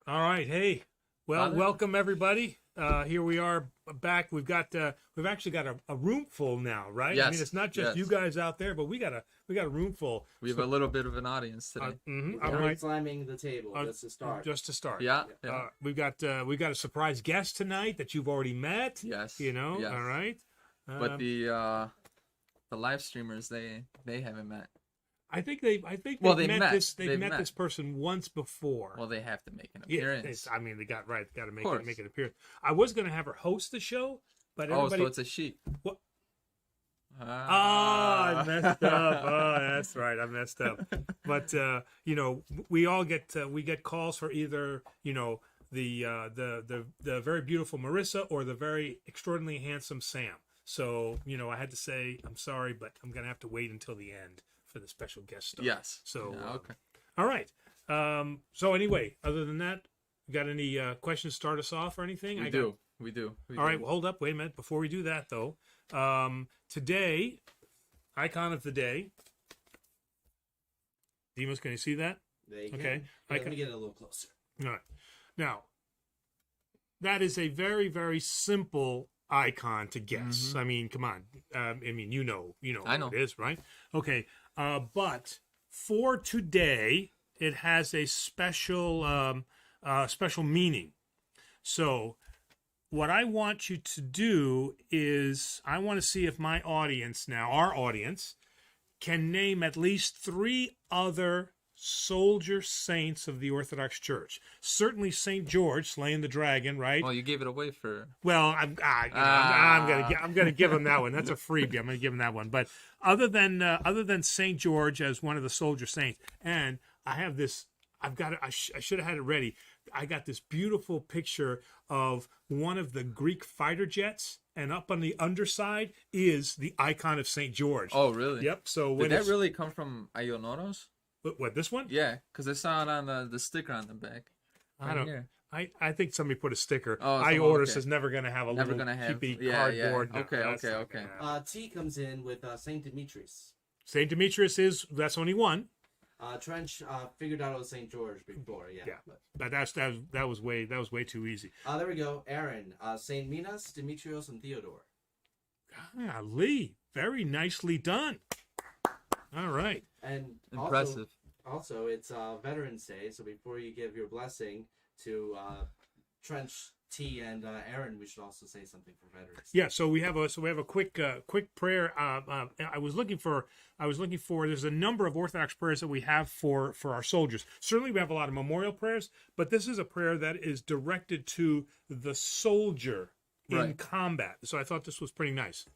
All right. Hey, well, welcome everybody. Here we are back. We've actually got a room full now, right? Yes. I mean, it's not just you guys out there, but we got a room full. We have a little bit of an audience today. All right. Slamming the table just to start. Just to start. Yeah. We've got a surprise guest tonight that you've already met. Yes. You know. Yes. All right. But the live streamers they haven't met. I think they've met this person once before. Well, they have to make an appearance. I mean, they got to make an appearance. I was going to have her host the show, but everybody... so it's a she. What? I messed up. Oh, that's right, I messed up. But we all get calls for either the very beautiful Marissa or the very extraordinarily handsome Sam. So I had to say I'm sorry, but I'm going to have to wait until the end for the special guest star. Yes. So okay. All right. So anyway, other than that, you got any questions to start us off or anything? We do. All right. Well, hold up. Wait a minute. Before we do that, though, today, icon of the day. Demos, can you see that? There you okay. Go. Let me get it a little closer. All right. Now, that is a very, very simple icon to guess. Mm-hmm. I mean, come on. I mean, you know I know what it is, right? Okay. But for today, it has a special meaning. So, what I want you to do is, I want to see if my audience now, our audience, can name at least 3 other soldier saints of the Orthodox Church. Certainly Saint George slaying the dragon, right? Well, you gave it away for. Well, I'm gonna give him that one. That's a freebie. I'm gonna give him that one. But other than Saint George as one of the soldier saints, and I have this. I should have had it ready. I got this beautiful picture of one of the Greek fighter jets, and up on the underside is the icon of Saint George. Oh, really? Yep. So did that really come from Ionoros? What, this one? Yeah, because I saw it on the sticker on the back. I think somebody put a sticker. Oh, Ionoros is never going to have a little keepy cardboard. Yeah. No, okay. T comes in with Saint Demetrius. Saint Demetrius that's only one. Trench figured out it was Saint George before, yeah. But that was way too easy. There we go. Aaron, Saint Minas, Demetrios, and Theodore. Lee, very nicely done. All right. And impressive. Also, it's Veterans Day, so before you give your blessing to Trench, T, and Aaron, we should also say something for veterans. Yeah, so we have a quick prayer. I was looking for. There's a number of Orthodox prayers that we have for our soldiers. Certainly, we have a lot of memorial prayers, but this is a prayer that is directed to the soldier in combat. So I thought this was pretty nice.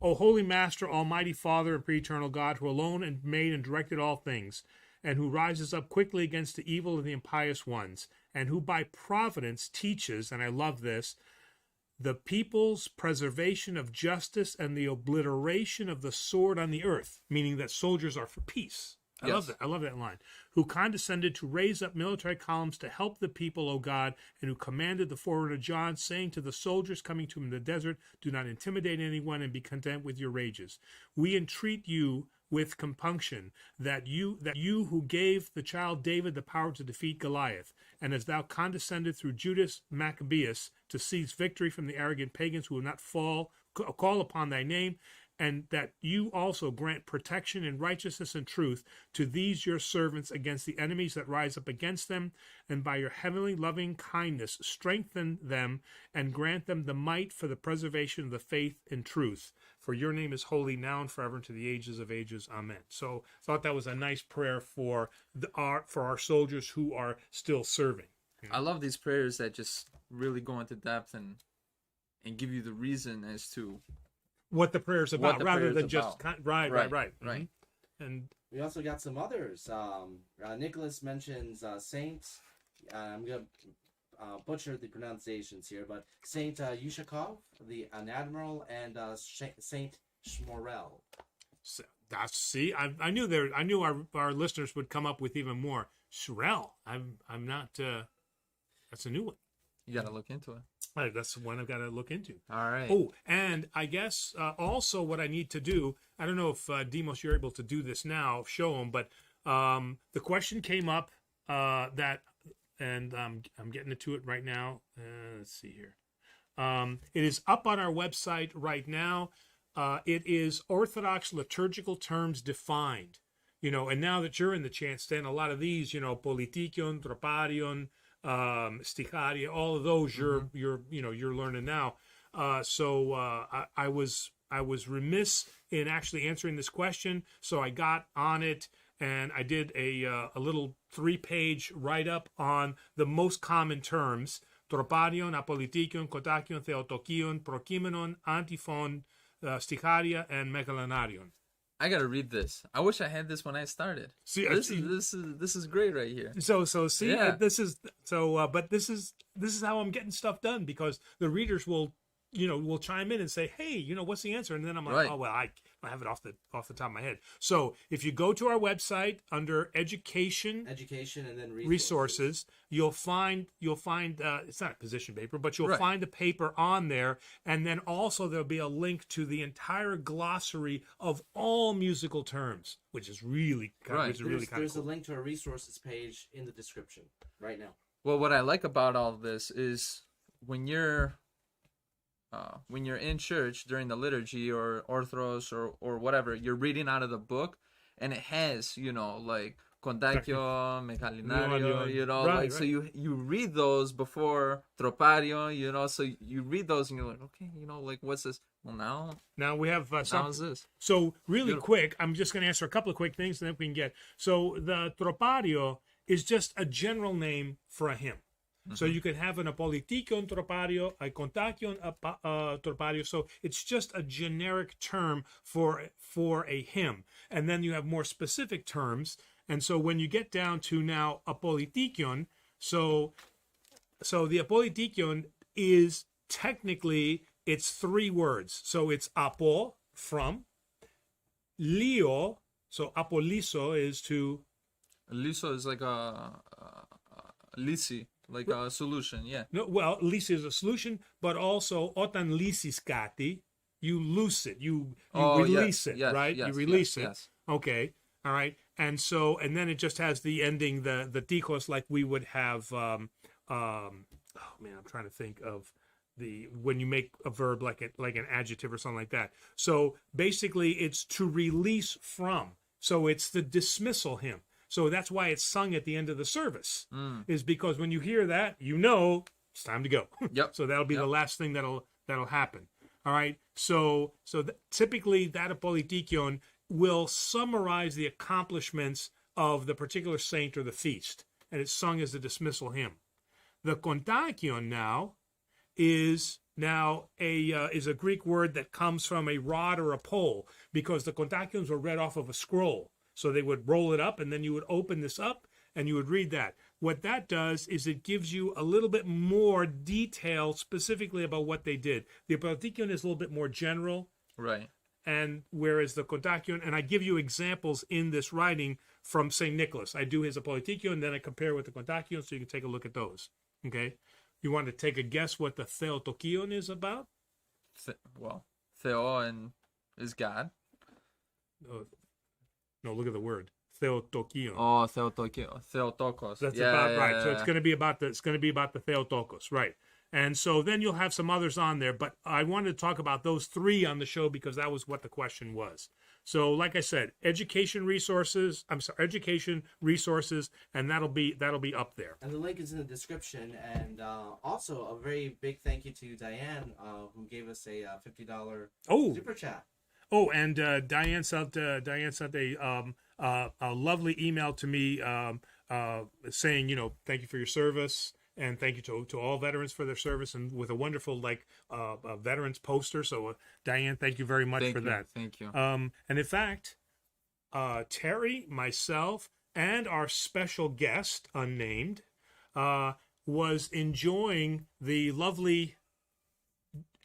O Holy Master, Almighty Father, and Pre-Eternal God, who alone and made and directed all things, and who rises up quickly against the evil of the impious ones, and who by providence teaches, and I love this, the people's preservation of justice and the obliteration of the sword on the earth, meaning that soldiers are for peace. I love that. I love that line. Who condescended to raise up military columns to help the people, O God, and who commanded the forerunner John, saying to the soldiers coming to him in the desert, do not intimidate anyone and be content with your rages. We entreat you with compunction that you who gave the child David the power to defeat Goliath, and as thou condescended through Judas Maccabeus to seize victory from the arrogant pagans who will not call upon thy name, and that you also grant protection in righteousness and truth to these your servants against the enemies that rise up against them, and by your heavenly loving kindness strengthen them and grant them the might for the preservation of the faith and truth. For your name is holy now and forever to the ages of ages. Amen. So I thought that was a nice prayer for our soldiers who are still serving. I love these prayers that just really go into depth and give you the reason as to what the prayer is about, rather than just right. Mm-hmm. And we also got some others. Nicholas mentions Saint. I'm gonna butcher the pronunciations here, but Saint Yushakov, an admiral, and Saint Shmorel. I knew our listeners would come up with even more. Shmorel. I'm not. That's a new one. You got to look into it. That's the one I've got to look into. All right. Oh, and I guess also what I need to do, I don't know if Demos, you're able to do this now, show them, but the question came up that and I'm getting to it right now. Let's see here. It is up on our website right now. It is Orthodox liturgical terms defined. And now that you're in the chance, then a lot of these, politikion, troparion, sticharia, all of those you're learning now. So I was remiss in actually answering this question, so I got on it and I did a little 3-page write-up on the most common terms: troparion, apolitikion, kontakion, theotokion, prokimenon, antiphon, sticharia, and megalanarion. I gotta read this. I wish I had this when I started. See, this is great right here. So see, Yeah. this is how I'm getting stuff done, because the readers will chime in and say, hey, what's the answer? And then I'm like, Right. oh well, I have it off the top of my head. So if you go to our website under education and then resources, you'll find it's not a position paper, but you'll Right. find the paper on there, and then also there'll be a link to the entire glossary of all musical terms, which is really Right. which is really kind of There's cool. a link to our resources page in the description right now. Well, what I like about all this is when you're in church during the liturgy or Orthros or whatever, you're reading out of the book, and it has, like Condacchio, Mecalinario, Right, so right. you read those before Tropario, so you read those and you're like, okay, like, what's this? Well, Now we have now some. is this. So really Beautiful. quick, I'm just going to answer a couple of quick things, and then we can get. So the tropario is just a general name for a hymn. So you can have an apolitikion tropario, a kontakion tropario. So it's just a generic term for a hymn, and then you have more specific terms. And so when you get down to now apolitikion, so the apolitikion is technically, it's 3 words. So it's apo, from, lio. So apoliso is to. Liso is like a lisi, like a solution, yeah. No, well, lisi is a solution, but also otan lisis kati, you loose it, you release it, yes, right? yes, You release it. yes. Okay, all right. And then it just has the ending, the tikos, like we would have. Oh man, I'm trying to think of when you make a verb like an adjective or something like that. So basically, it's to release from. So it's the dismissal hymn. So that's why it's sung at the end of the service, is because when you hear that, it's time to go. Yep. So that'll be the last thing that'll happen. All right. So typically that apolitikion will summarize the accomplishments of the particular saint or the feast, and it's sung as the dismissal hymn. The kontakion now is a Greek word that comes from a rod or a pole, because the kontakions were read off of a scroll. So they would roll it up, and then you would open this up, and you would read that. What that does is it gives you a little bit more detail specifically about what they did. The apolitikion is a little bit more general, Right. and whereas the kontakion, and I give you examples in this writing from St. Nicholas. I do his apolitikion, then I compare with the kontakion, so you can take a look at those. Okay? You want to take a guess what the theotokion is about? Theo is God. No, look at the word. Theotokion. Oh, Theotokos. That's Yeah, about yeah, right. yeah, So yeah. it's going to be about the Theotokos, right? And so then you'll have some others on there, but I wanted to talk about those 3 on the show because that was what the question was. So, like I said, education resources, and that'll be up there. And the link is in the description. And also a very big thank you to Diane, who gave us a $50 super chat. Oh, and Diane sent a lovely email to me saying, thank you for your service, and thank you to all veterans for their service, and with a wonderful veterans poster. So Diane, thank you very much for that. Thank you. And in fact, Terry, myself, and our special guest, unnamed, was enjoying the lovely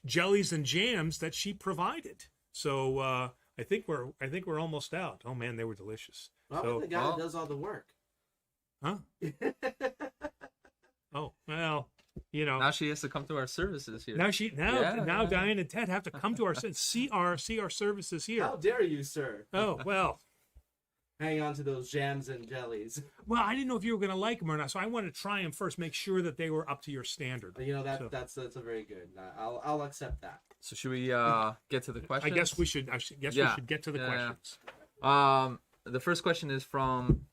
jellies and jams that she provided. So I think we're almost out. Oh man, they were delicious. Well, So, the guy that does all the work. huh? Oh well, Now she has to come to our services here. now Yeah. Diane and Ted have to come to our see our services here. How dare you, sir? Oh well, hang on to those jams and jellies. Well, I didn't know if you were going to like them or not, so I wanted to try them first, make sure that they were up to your standard. You know So- that's a very good. I'll accept that. So should we get to the I questions? guess we should. We should get to the questions. The first question is from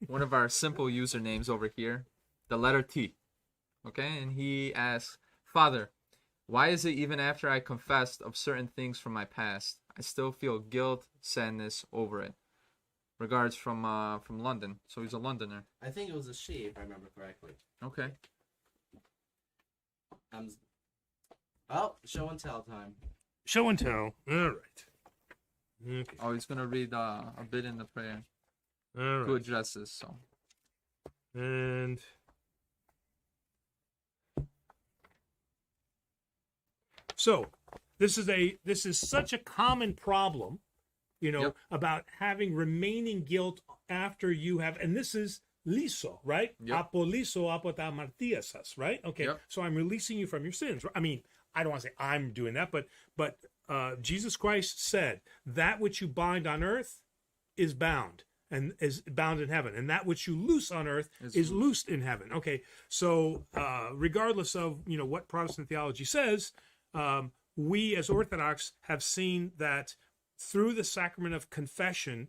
one of our simple usernames over here, the letter T. Okay, and he asks, Father, why is it even after I confessed of certain things from my past, I still feel guilt, sadness over it? Regards from London. So he's a Londoner. I think it was a she, if I remember correctly. Okay. Show and tell time. Show and tell. All right. Okay. Oh, he's gonna read a bit in the prayer All to right. address this. So And so this is such a common problem, Yep. about having remaining guilt after you have, and this is liso, right? Yep. Apoliso apotamartiasas, right? Okay. Yep. So I'm releasing you from your sins. I mean, I don't want to say I'm doing that, but Jesus Christ said that which you bind on earth is bound and is bound in heaven, and that which you loose on earth is loosed in heaven. Okay. So regardless of what Protestant theology says, we as Orthodox have seen that through the sacrament of confession,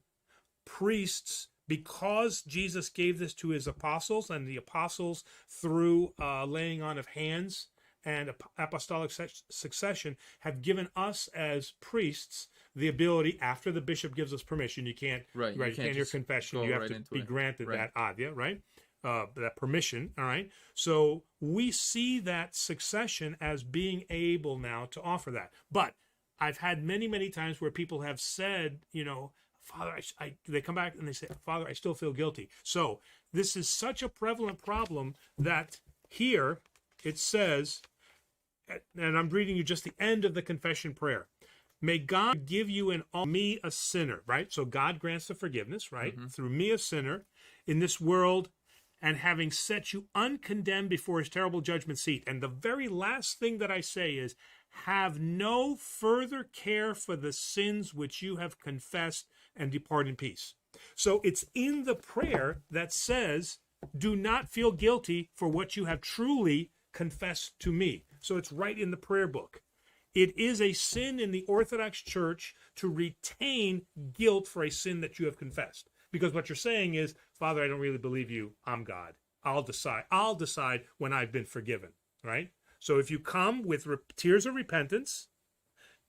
priests, because Jesus gave this to his apostles, and the apostles through laying on of hands and apostolic succession have given us as priests the ability, after the bishop gives us permission, you can't Right, you right, can't your just confession, go you have right to into be it. granted Right. that advia, right? That permission, all right? So we see that succession as being able now to offer that. But I've had many times where people have said, Father, they come back and they say, Father, I still feel guilty. So this is such a prevalent problem that here it says, and I'm reading you just the end of the confession prayer. May God give you and all me a sinner, right? So God grants the forgiveness, right? Through me a sinner in this world, and having set you uncondemned before his terrible judgment seat. And the very last thing that I say is, have no further care for the sins which you have confessed, and depart in peace. So it's in the prayer that says, do not feel guilty for what you have truly confessed to me. So it's right in the prayer book. It is a sin in the Orthodox Church to retain guilt for a sin that you have confessed. Because what you're saying is, Father, I don't really believe you. I'm God. I'll decide when I've been forgiven, right? So if you come with tears of repentance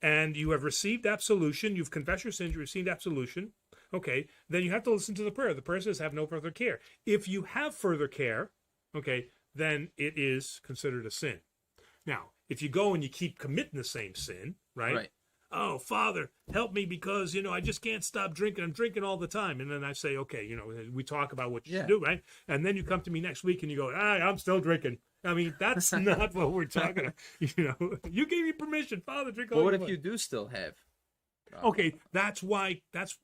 and you have received absolution, you've confessed your sins, you received absolution, okay, then you have to listen to the prayer. The prayer says, have no further care. If you have further care, okay, then it is considered a sin. Now, if you go and you keep committing the same sin, right? Oh, Father, help me because, I just can't stop drinking. I'm drinking all the time. And then I say, okay, we talk about what you should do, right? And then you come to me next week and you go, I'm still drinking. I mean, that's not what we're talking about. You gave me permission, Father, drink all But what you if want. you do still have? Okay, that's why, that's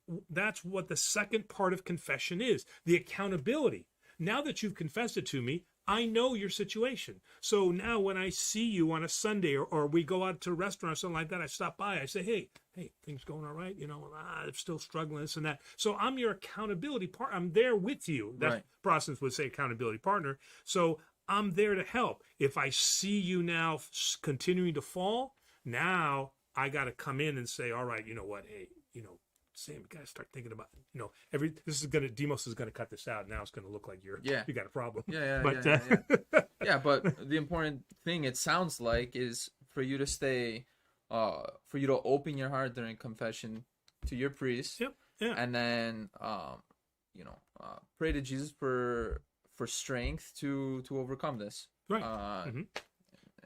what the second part of confession is, the accountability. Now that you've confessed it to me, I know your situation. So now when I see you on a Sunday or we go out to a restaurant or something like that, I stop by, I say, hey, things going all right? I'm still struggling, this and that. So I'm your accountability partner. I'm there with you. That's Right. Protestants would say accountability partner. So I'm there to help. If I see you now continuing to fall, now I got to come in and say, all right, you know what? Hey, Sam, you got to start thinking about, Demos is going to cut this out. Now it's going to look like you got a problem. Yeah, but the important thing, it sounds like, is for you to stay, for you to open your heart during confession to your priest. Yep. Yeah. And then, pray to Jesus for strength to overcome this. Right.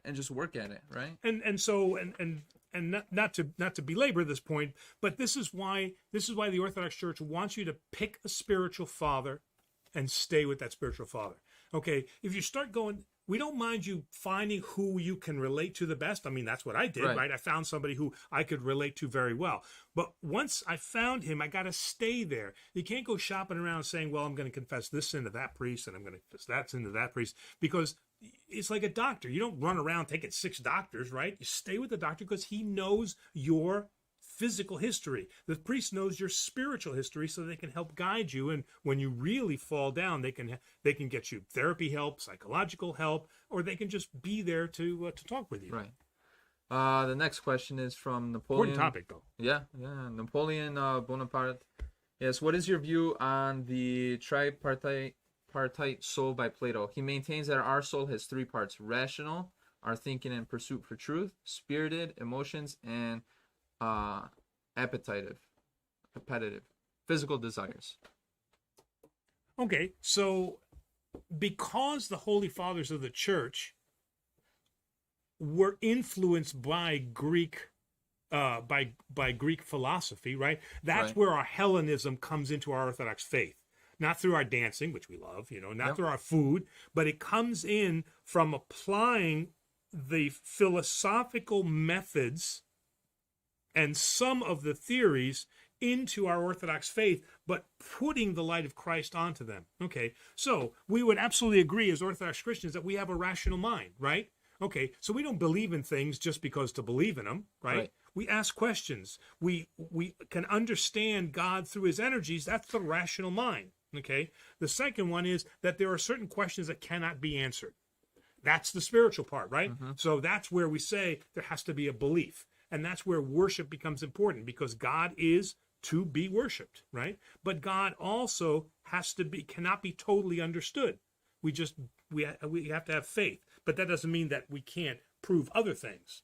And just work at it, right? And not to belabor this point, but this is why the Orthodox Church wants you to pick a spiritual father and stay with that spiritual father. Okay, if you start going, we don't mind you finding who you can relate to the best. I mean, that's what I did, right? I found somebody who I could relate to very well. But once I found him, I got to stay there. You can't go shopping around saying, well, I'm going to confess this sin to that priest and I'm going to confess that sin to that priest, because it's like a doctor. You don't run around taking 6 doctors, right? You stay with the doctor because he knows your physical history. The priest knows your spiritual history so they can help guide you. And when you really fall down, they can get you therapy help, psychological help, or they can just be there to talk with you. Right. The next question is from Important Napoleon. topic, though. Yeah. Napoleon Bonaparte. Yes. What is your view on the tripartite soul by Plato? He maintains that our soul has three parts: rational, our thinking and pursuit for truth; spirited, emotions; and appetitive, physical desires. Okay, so because the Holy Fathers of the Church were influenced by Greek by Greek philosophy, right? That's Right. where our Hellenism comes into our Orthodox faith. Not through our dancing, which we love, not Yep. through our food, but it comes in from applying the philosophical methods and some of the theories into our Orthodox faith, but putting the light of Christ onto them. Okay, so we would absolutely agree as Orthodox Christians that we have a rational mind, right? Okay, so we don't believe in things just because to believe in them, right? Right. We ask questions. We can understand God through his energies. That's the rational mind, okay? The second one is that there are certain questions that cannot be answered. That's the spiritual part, right? So that's where we say there has to be a belief. And that's where worship becomes important because God is to be worshiped, right? But God also cannot be totally understood. We have to have faith, but that doesn't mean that we can't prove other things.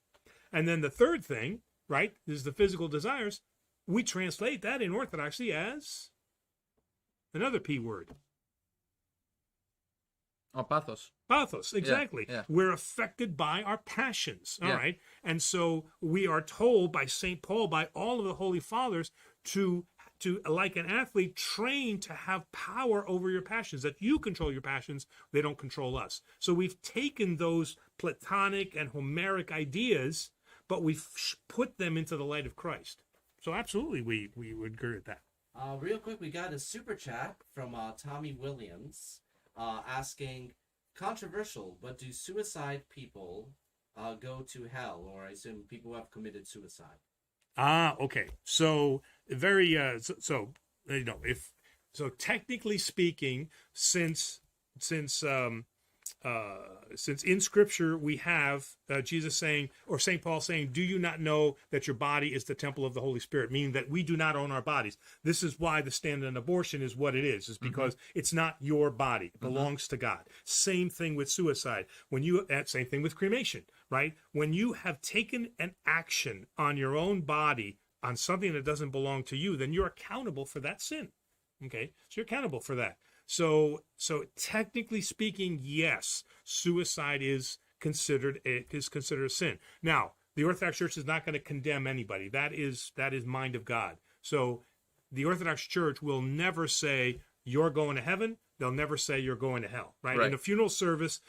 And then the third thing, right, is the physical desires. We translate that in Orthodoxy as another P word. Oh, pathos. Pathos, exactly. Yeah. We're affected by our passions, all Yeah. right? And so we are told by St. Paul, by all of the Holy Fathers, to like an athlete, train to have power over your passions, that you control your passions, they don't control us. So we've taken those Platonic and Homeric ideas, but we've put them into the light of Christ. So absolutely, we would agree with that. Real quick, we got a super chat from Tommy Williams asking, controversial, but do suicide people go to hell? Or I assume people who have committed suicide. Okay. So very technically speaking, since in Scripture we have Jesus saying, or St. Paul saying, do you not know that your body is the temple of the Holy Spirit? Meaning that we do not own our bodies. This is why the stand on abortion is what it is because it's not your body. It belongs to God. Same thing with suicide. Same thing with cremation, right? When you have taken an action on your own body on something that doesn't belong to you, then you're accountable for that sin. Okay? So you're accountable for that. So technically speaking, yes, suicide is considered a sin. Now, the Orthodox Church is not going to condemn anybody. That is mind of God. So the Orthodox Church will never say you're going to heaven. They'll never say you're going to hell, right? In a funeral service,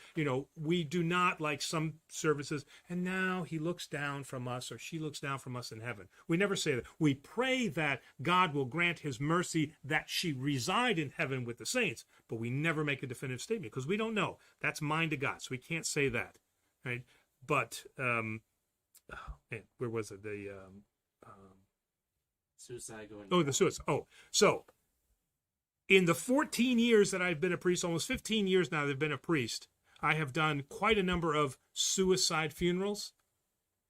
we do not, like some services, and now he looks down from us or she looks down from us in heaven. We never say that. We pray that God will grant his mercy that she reside in heaven with the saints, but we never make a definitive statement because we don't know. That's mind of God, so we can't say that, right? But, where was it? Suicide going. Oh, the suicide. Oh, so in the 14 years that I've been a priest, almost 15 years now that I've been a priest, I have done quite a number of suicide funerals,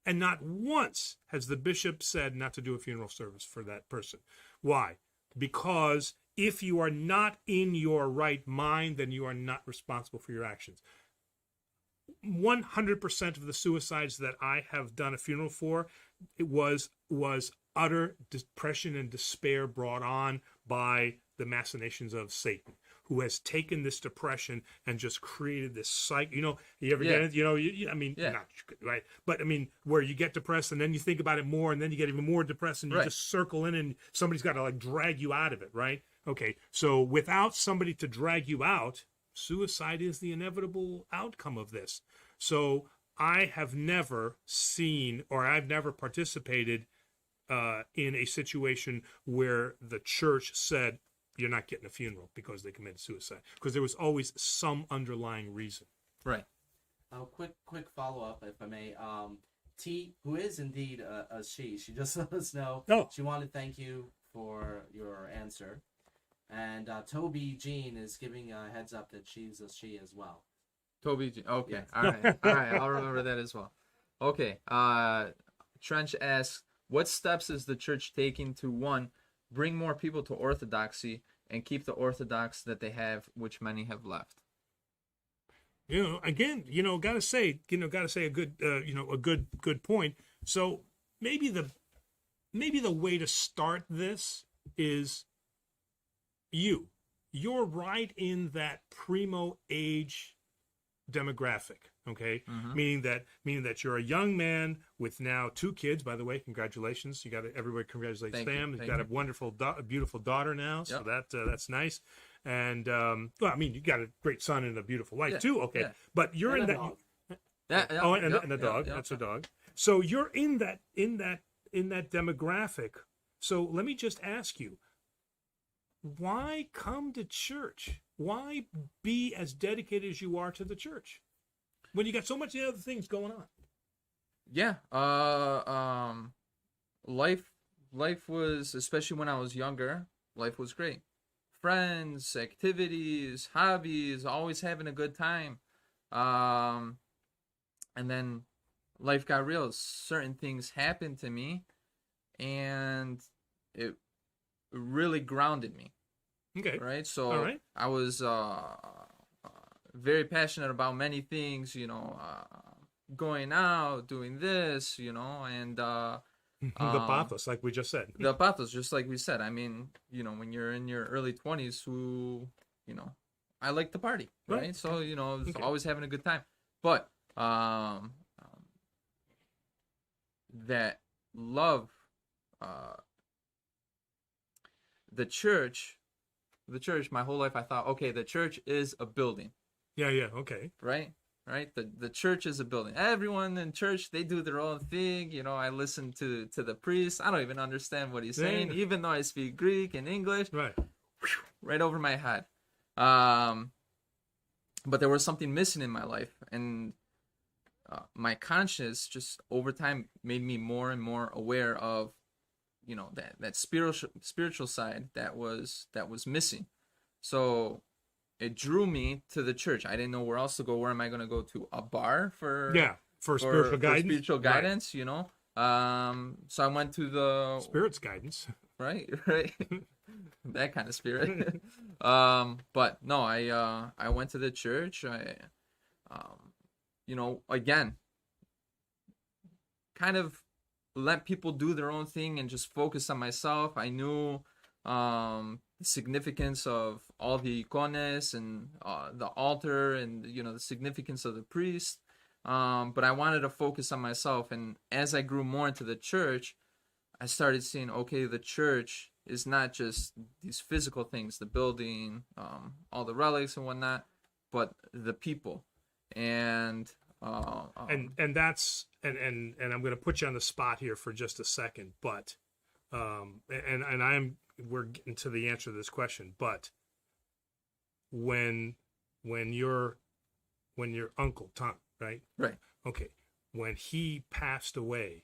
and not once has the bishop said not to do a funeral service for that person. Why? Because if you are not in your right mind, then you are not responsible for your actions. 100% of the suicides that I have done a funeral for, it was utter depression and despair brought on by the machinations of Satan, who has taken this depression and just created this cycle. You ever get it? Not right, but where you get depressed and then you think about it more, and then you get even more depressed, and you just circle in, and somebody's got to drag you out of it, right? Okay, so without somebody to drag you out, suicide is the inevitable outcome of this. So I have never seen, or I've never participated in a situation where the church said, you're not getting a funeral because they committed suicide, because there was always some underlying reason. Right. Quick follow-up, if I may. T, who is indeed a she just let us know. Oh. She wanted to thank you for your answer. And Toby Jean is giving a heads up that she's a she as well. Toby G. Okay. Yes. All right. All right. I'll remember that as well. Okay. Trench asks, what steps is the church taking to, one, bring more people to Orthodoxy and keep the Orthodox that they have, which many have left? Again, gotta say a good, a good point. So maybe the way to start this is you're right in that primo age demographic. Okay. Mhm. Meaning that you're a young man with now 2 kids, by the way. Congratulations. Everybody congratulates Thank you. them. You've Thank got you. a wonderful, beautiful daughter now. So Yep. that's nice. And, you got a great son and a beautiful wife Yeah, too. Okay. yeah. But you're And in a that. dog. And a dog. That's a dog. So you're in that demographic. So let me just ask you, why come to church? Why be as dedicated as you are to the church when you got so much other things going on? Yeah. Life was, especially when I was younger, life was great. Friends, activities, hobbies, always having a good time. And then life got real. Certain things happened to me, and it really grounded me. Okay. Right. So All right. I was very passionate about many things. Going out, doing this. And The pathos, like we just said. the pathos, just like we said. I mean, when you're in your early 20s, I like to party, right? Right. So, I was Okay. always having a good time. But that love, the church, my whole life I thought, okay, the church is a building, Yeah. Okay. right? Right? The church is a building. Everyone in church, they do their own thing. I listen to the priest. I don't even understand what he's saying, Yeah. even though I speak Greek and English. Right. Right over my head. But there was something missing in my life, and my conscience just over time made me more and more aware of, that spiritual side that was missing. So it drew me to the church. I didn't know where else to go. Where am I going to go to? A bar for spiritual guidance. spiritual Right. guidance, So I went to the Spirit's guidance. right. That kind of spirit. But no, I went to the church. Again, kind of let people do their own thing and just focus on myself. I knew the significance of all the icones and the altar and the significance of the priest. But I wanted to focus on myself, and as I grew more into the church, I started seeing, okay, the church is not just these physical things, the building, all the relics and whatnot, but the people. And that's and I'm going to put you on the spot here for just a second, but we're getting to the answer to this question, but when your uncle Tom, right? Right. Okay, when he passed away,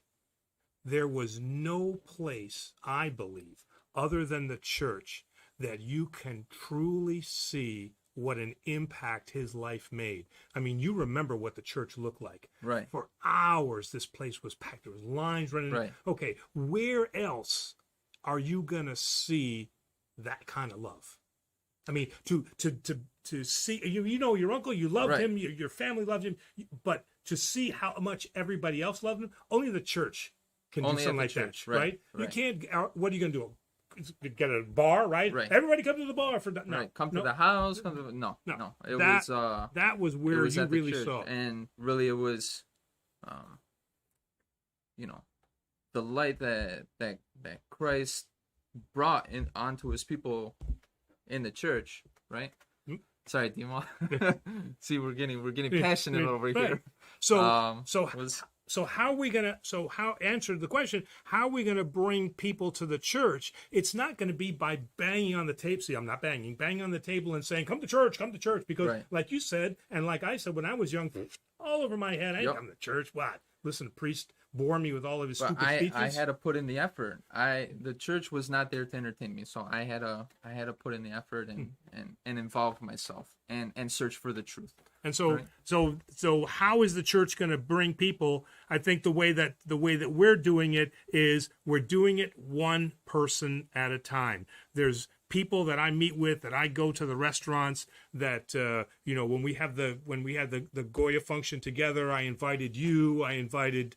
there was no place, I believe, other than the church that you can truly see what an impact his life made. I mean, you remember what the church looked like. Right. For hours, this place was packed. There was lines running. Right. Okay, where else are you going to see that kind of love? I mean, to see, your uncle, you loved Right. him, your family loved him, but to see how much everybody else loved him, only the church can Only do at something the like church, that, right, right? You right. can't, what are you going to do? Get a bar, right? Right. Everybody come to the bar for that. No, Right. Come to no. the house. No. It was that was it where was you at the really church. saw. And really, it was, the light that Christ brought onto his people in the church, right? Mm. Sorry, Dima. See, we're getting passionate over Right. here. So how are we gonna? So how answer the question? How are we gonna bring people to the church? It's not going to be by banging on the tape. See, I'm not banging on the table and saying, "Come to church, because Right. like you said, and like I said when I was young, all over my head, I ain't Yep. come to church. What? Listen to priest bore me with all of his But stupid speeches. I had to put in the effort. The church was not there to entertain me, so I had to put in the effort and involve myself and search for the truth. And so, Right. so how is the church going to bring people? I think the way that we're doing it is we're doing it one person at a time. There's people that I meet with, that I go to the restaurants, that when we had the Goya function together, I invited you, I invited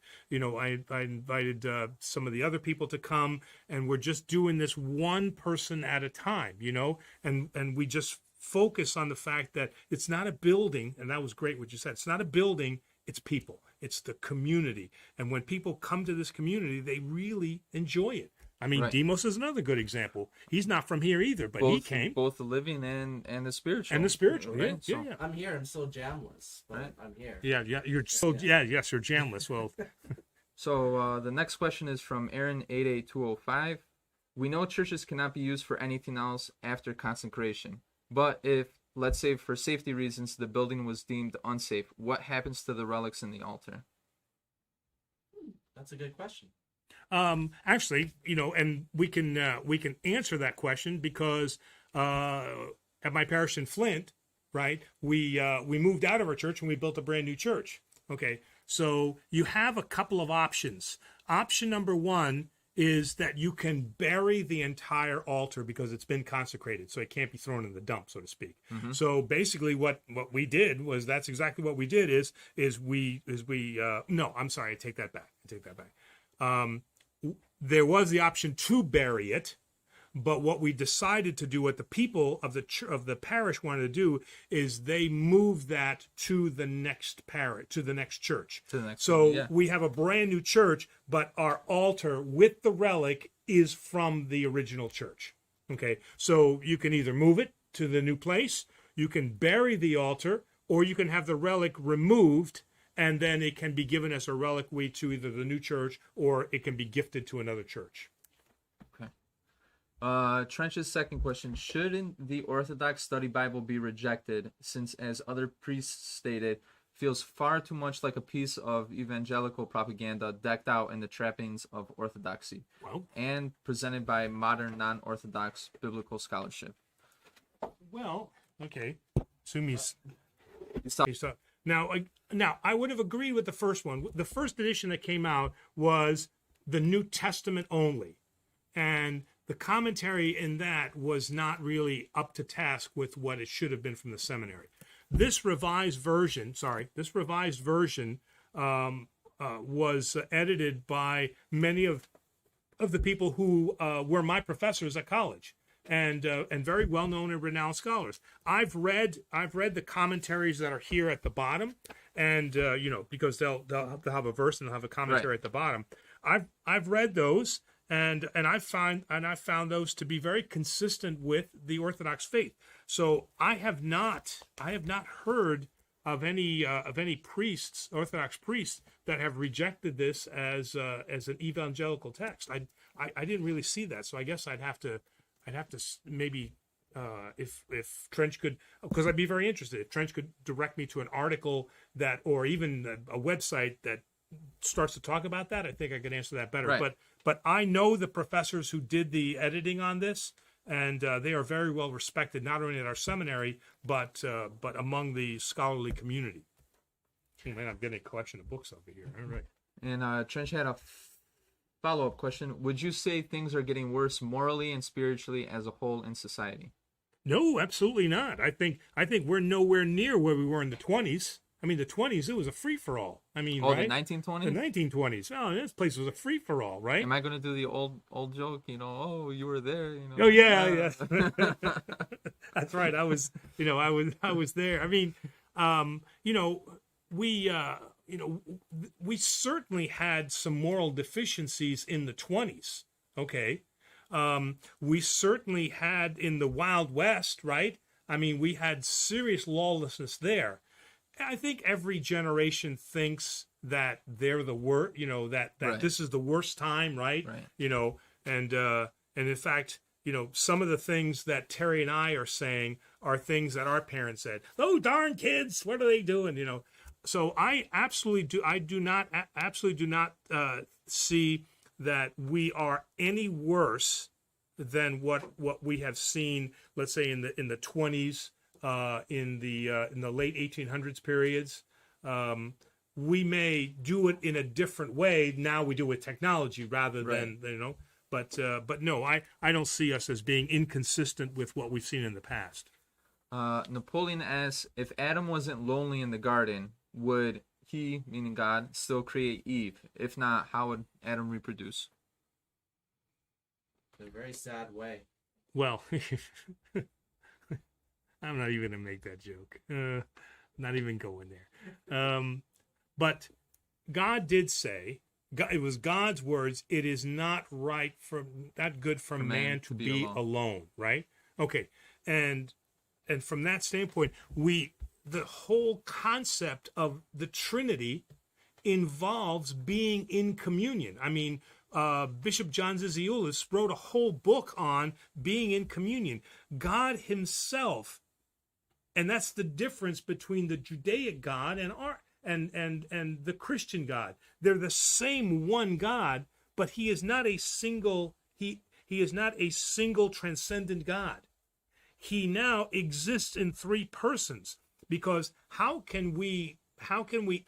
some of the other people to come, and we're just doing this one person at a time, and we just focus on the fact that it's not a building, and that was great what you said. It's not a building, it's people. It's the community. And when people come to this community, they really enjoy it. I mean, Right. Demos is another good example. He's not from here either, but he came. Both the living and the spiritual. And the spiritual, right? yeah. I'm here. I'm so jamless, but Right. I'm here. Yeah, you're so, yes, you're jamless. Well, So the next question is from Aaron88205. We know churches cannot be used for anything else after consecration. But if, let's say for safety reasons, the building was deemed unsafe, what happens to the relics in the altar? That's a good question. actually, and we can answer that question because at my parish in Flint, right, we moved out of our church and we built a brand new church. Okay, so you have a couple of options. Option number one is that you can bury the entire altar because it's been consecrated, so it can't be thrown in the dump, so to speak. Mm-hmm. So basically, what we did was that's exactly what we did. No, I'm sorry, I take that back. There was the option to bury it, but what we decided to do, what the people of the parish wanted to do, is they moved that to the next parish, to the next church. So we have a brand new church, but our altar with the relic is from the original church. Okay, so you can either move it to the new place, you can bury the altar, or you can have the relic removed, and then it can be given as a reliquary to either the new church or it can be gifted to another church. Trench's second question: shouldn't the Orthodox study Bible be rejected, since, as other priests stated, feels far too much like a piece of evangelical propaganda decked out in the trappings of orthodoxy, and presented by modern non-Orthodox biblical scholarship? Well, okay. Sumi's now I would have agreed with the first one. The first edition that came out was the New Testament only, and the commentary in that was not really up to task with what it should have been from the seminary. This revised version was edited by many of the people who were my professors at college, and very well known and renowned scholars. I've read the commentaries that are here at the bottom, and because they'll have a verse and they'll have a commentary at the bottom. I've read those. And I found those to be very consistent with the Orthodox faith. So I have not heard of any priests, Orthodox priests, that have rejected this as an evangelical text. I didn't really see that. So I guess I'd have to maybe if Trench could, because I'd be very interested. If Trench could direct me to an article that, or even a website that starts to talk about that, I think I could answer that better. Right. But I know the professors who did the editing on this, and they are very well respected, not only at our seminary, but among the scholarly community. Man, I'm getting a collection of books over here. All right. And Trench had a follow-up question. Would you say things are getting worse morally and spiritually as a whole in society? No, absolutely not. I think we're nowhere near where we were in the 20s. I mean, the 20s, it was a free-for-all. I mean, right? The 1920s? The 1920s. Oh, this place was a free-for-all, right? Am I going to do the old joke? Oh, you were there. Oh, yeah. That's right. I was there. I mean, we certainly had some moral deficiencies in the 20s. Okay. We certainly had in the Wild West, right? I mean, we had serious lawlessness there. I think every generation thinks that they're the worst, that Right. This is the worst time, right? And in fact, some of the things that Terry and I are saying are things that our parents said. Oh, darn kids, what are they doing? So I absolutely do. I do not absolutely do not see that we are any worse than what we have seen. Let's say in the 20s, in the late 1800s periods. We may do it in a different way now. We do it with technology rather than But no, I don't see us as being inconsistent with what we've seen in the past. Napoleon asks, if Adam wasn't lonely in the garden, would he, meaning God, still create Eve? If not, how would Adam reproduce? In a very sad way. Well, I'm not even going to make that joke. Not even going there. But God did say, it was God's words, it is not good for man to be alone, right? Okay. And from that standpoint, the whole concept of the Trinity involves being in communion. I mean, Bishop John Zizioulas wrote a whole book on being in communion. God himself, and that's the difference between the Judaic God and the Christian God. They're the same one God, but he is not a single transcendent God. He now exists in three persons, because how can we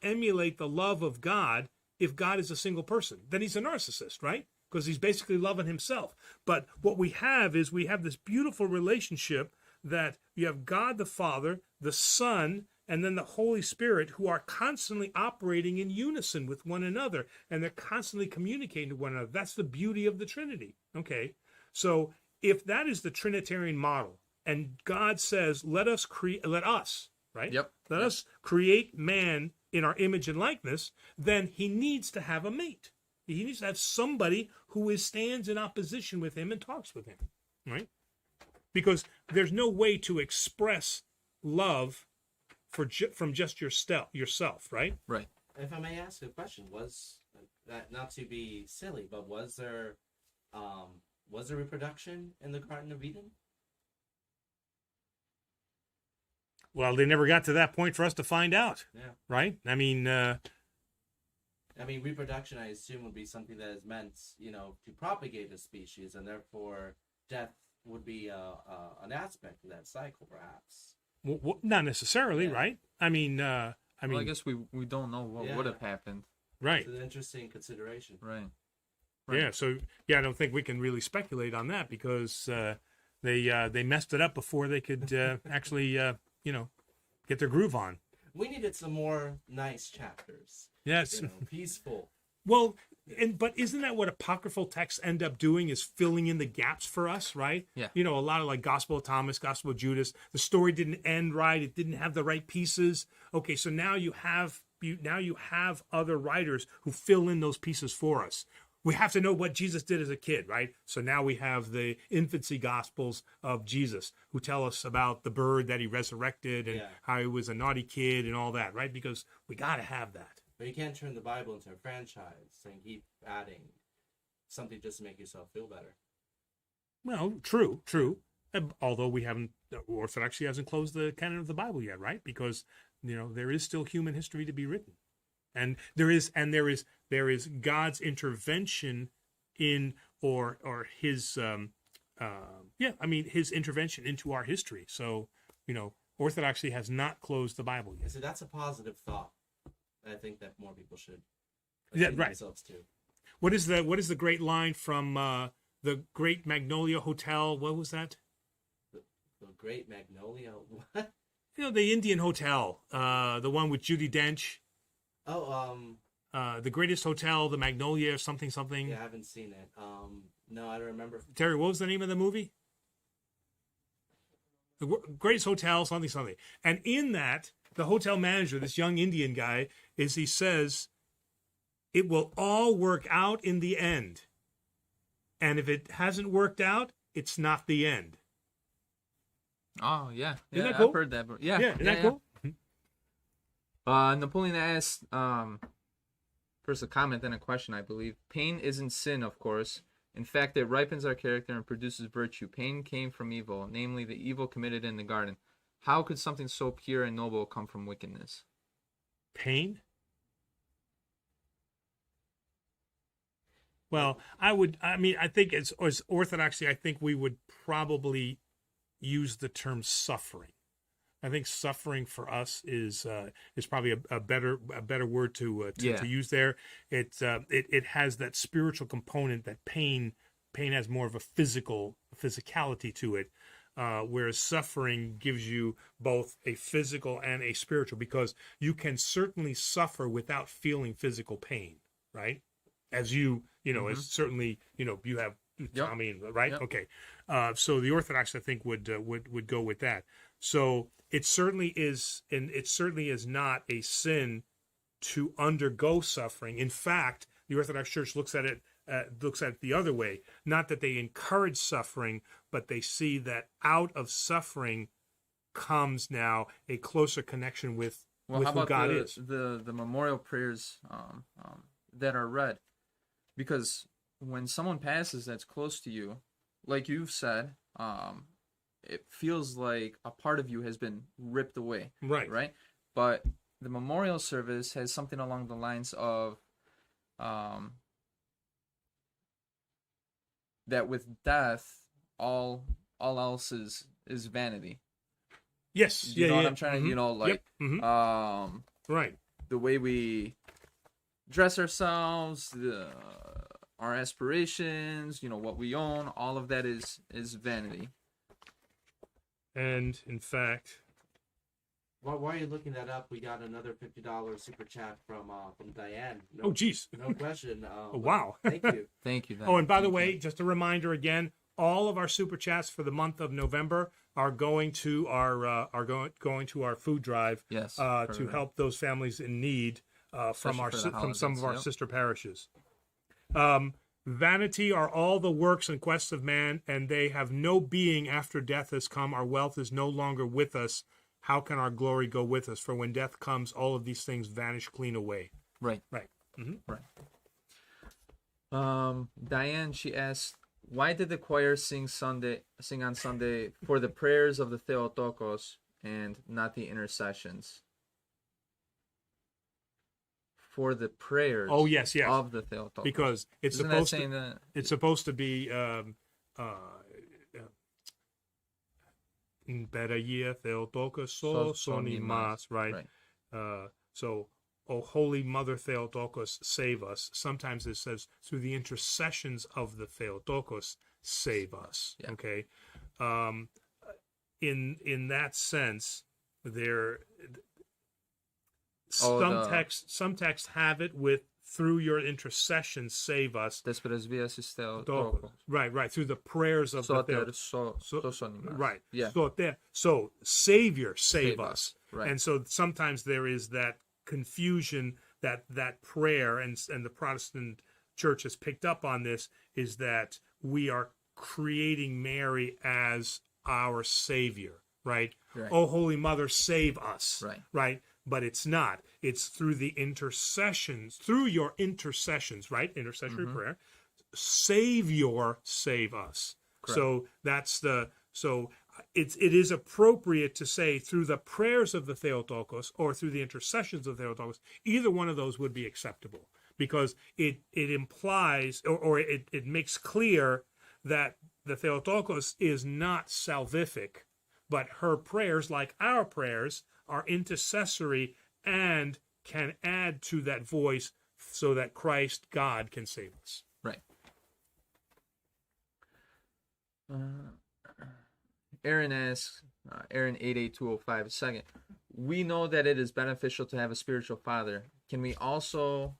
emulate the love of God if God is a single person? Then he's a narcissist, right? Because he's basically loving himself. But what we have is this beautiful relationship that you have God the Father, the Son, and then the Holy Spirit, who are constantly operating in unison with one another, and they're constantly communicating to one another. That's the beauty of the Trinity. Okay, so if that is the Trinitarian model, and God says, let us, right? Yep. Let us create man in our image and likeness, then he needs to have a mate. He needs to have somebody who stands in opposition with him and talks with him, right? Because there's no way to express love from just yourself, right? Right. If I may ask a question, was that, not to be silly, but was there reproduction in the Garden of Eden? Well, they never got to that point for us to find out. Yeah. Right? I mean, reproduction, I assume, would be something that is meant, to propagate a species, and therefore death would be an aspect of that cycle, perhaps. Well, not necessarily, right? I mean, well, I guess we don't know what would have happened. Right. It's an interesting consideration. Right. Yeah. So I don't think we can really speculate on that, because they messed it up before they could actually get their groove on. We needed some more nice chapters. Yes. Peaceful. Well, but isn't that what apocryphal texts end up doing, is filling in the gaps for us, right? Yeah. A lot of like Gospel of Thomas, Gospel of Judas, the story didn't end right. It didn't have the right pieces. Okay, so now you have other writers who fill in those pieces for us. We have to know what Jesus did as a kid, right? So now we have the infancy gospels of Jesus, who tell us about the bird that he resurrected and how he was a naughty kid and all that, right? Because we got to have that. But you can't turn the Bible into a franchise and keep adding something just to make yourself feel better. Well, true. Although Orthodoxy hasn't closed the canon of the Bible yet, right? Because there is still human history to be written, and there is God's intervention in or his his intervention into our history. So Orthodoxy has not closed the Bible yet. So that's a positive thought. I think that more people should right themselves to. What is the great line from the Great Magnolia Hotel? What was that? The Great Magnolia? What? The Indian hotel, the one with Judi Dench. Oh, the Greatest Hotel, the Magnolia, something. Yeah, I haven't seen it. No, I don't remember. Terry, what was the name of the movie? The Greatest Hotel, something. And in that, the hotel manager, this young Indian guy, he says, it will all work out in the end. And if it hasn't worked out, it's not the end. Oh, yeah. Isn't that cool? I've heard that. Yeah. Isn't that cool? Napoleon asked, first a comment, then a question, I believe. Pain isn't sin, of course. In fact, it ripens our character and produces virtue. Pain came from evil, namely the evil committed in the garden. How could something so pure and noble come from wickedness? Pain? Well, I think as Orthodoxy, I think we would probably use the term suffering. I think suffering for us is probably a better word to use there. It has that spiritual component that pain has more of a physicality to it, whereas suffering gives you both a physical and a spiritual, because you can certainly suffer without feeling physical pain, right? As as certainly you have Tommy, right? Yep. Okay, so the Orthodox, I think, would go with that. So it certainly is, and it certainly is not a sin to undergo suffering. In fact, the Orthodox Church looks at it the other way. Not that they encourage suffering, but they see that out of suffering comes now a closer connection with Well, with how who about God is. the memorial prayers that are read? Because when someone passes that's close to you, like you've said, it feels like a part of you has been ripped away. Right. Right? But the memorial service has something along the lines of that with death, all else is vanity. Yes. You know what yeah. I'm trying to, Yep. Mhm. Right. the way we dress ourselves, our aspirations, what we own, all of that is vanity. And in fact, While you're looking that up, we got another $50 super chat from Diane. No, oh geez. no question. Oh, wow. Thank you. Thank you. Oh, and by the Thank way, you. just a reminder again, all of our super chats for the month of November are going to going to our food drive, Yes, to help those families in need, from Especially for the from some of our holidays, yep. sister parishes. Vanity are all the works and quests of man, and they have no being after death has come. Our wealth is no longer with us. How can our glory go with us? For when death comes, all of these things vanish clean away. Right. Right. Mm-hmm. Right. Diane, she asked, why did the choir sing on Sunday for the prayers of the Theotokos and not the intercessions? For the prayers. Oh yes, yes. Of the Theotokos. Because it's Isn't supposed that to. saying that? It's supposed to be. Better Theotokos sonimas, right? So, O Holy Mother Theotokos, save us. Sometimes it says, through the intercessions of the Theotokos, save us. Yeah. Okay, in that sense, some texts have it with, through your intercession, save us. Theotokos. Right. Through the prayers of the Theotokos. Right. Yeah. So Savior, save us. Right. And so sometimes there is that confusion that prayer, and the Protestant Church has picked up on this, is that we are creating Mary as our Savior. Right. Oh, Holy Mother, save us. Right. But it's not. It's through the intercessions, through your intercessions, right? Intercessory prayer. Savior, save us. Correct. So it is appropriate to say through the prayers of the Theotokos or through the intercessions of the Theotokos. Either one of those would be acceptable, because it implies or it makes clear that the Theotokos is not salvific, but her prayers, like our prayers, are intercessory and can add to that voice so that Christ, God, can save us. Right. Aaron asks, Aaron 88205, second, we know that it is beneficial to have a spiritual father. Can we also...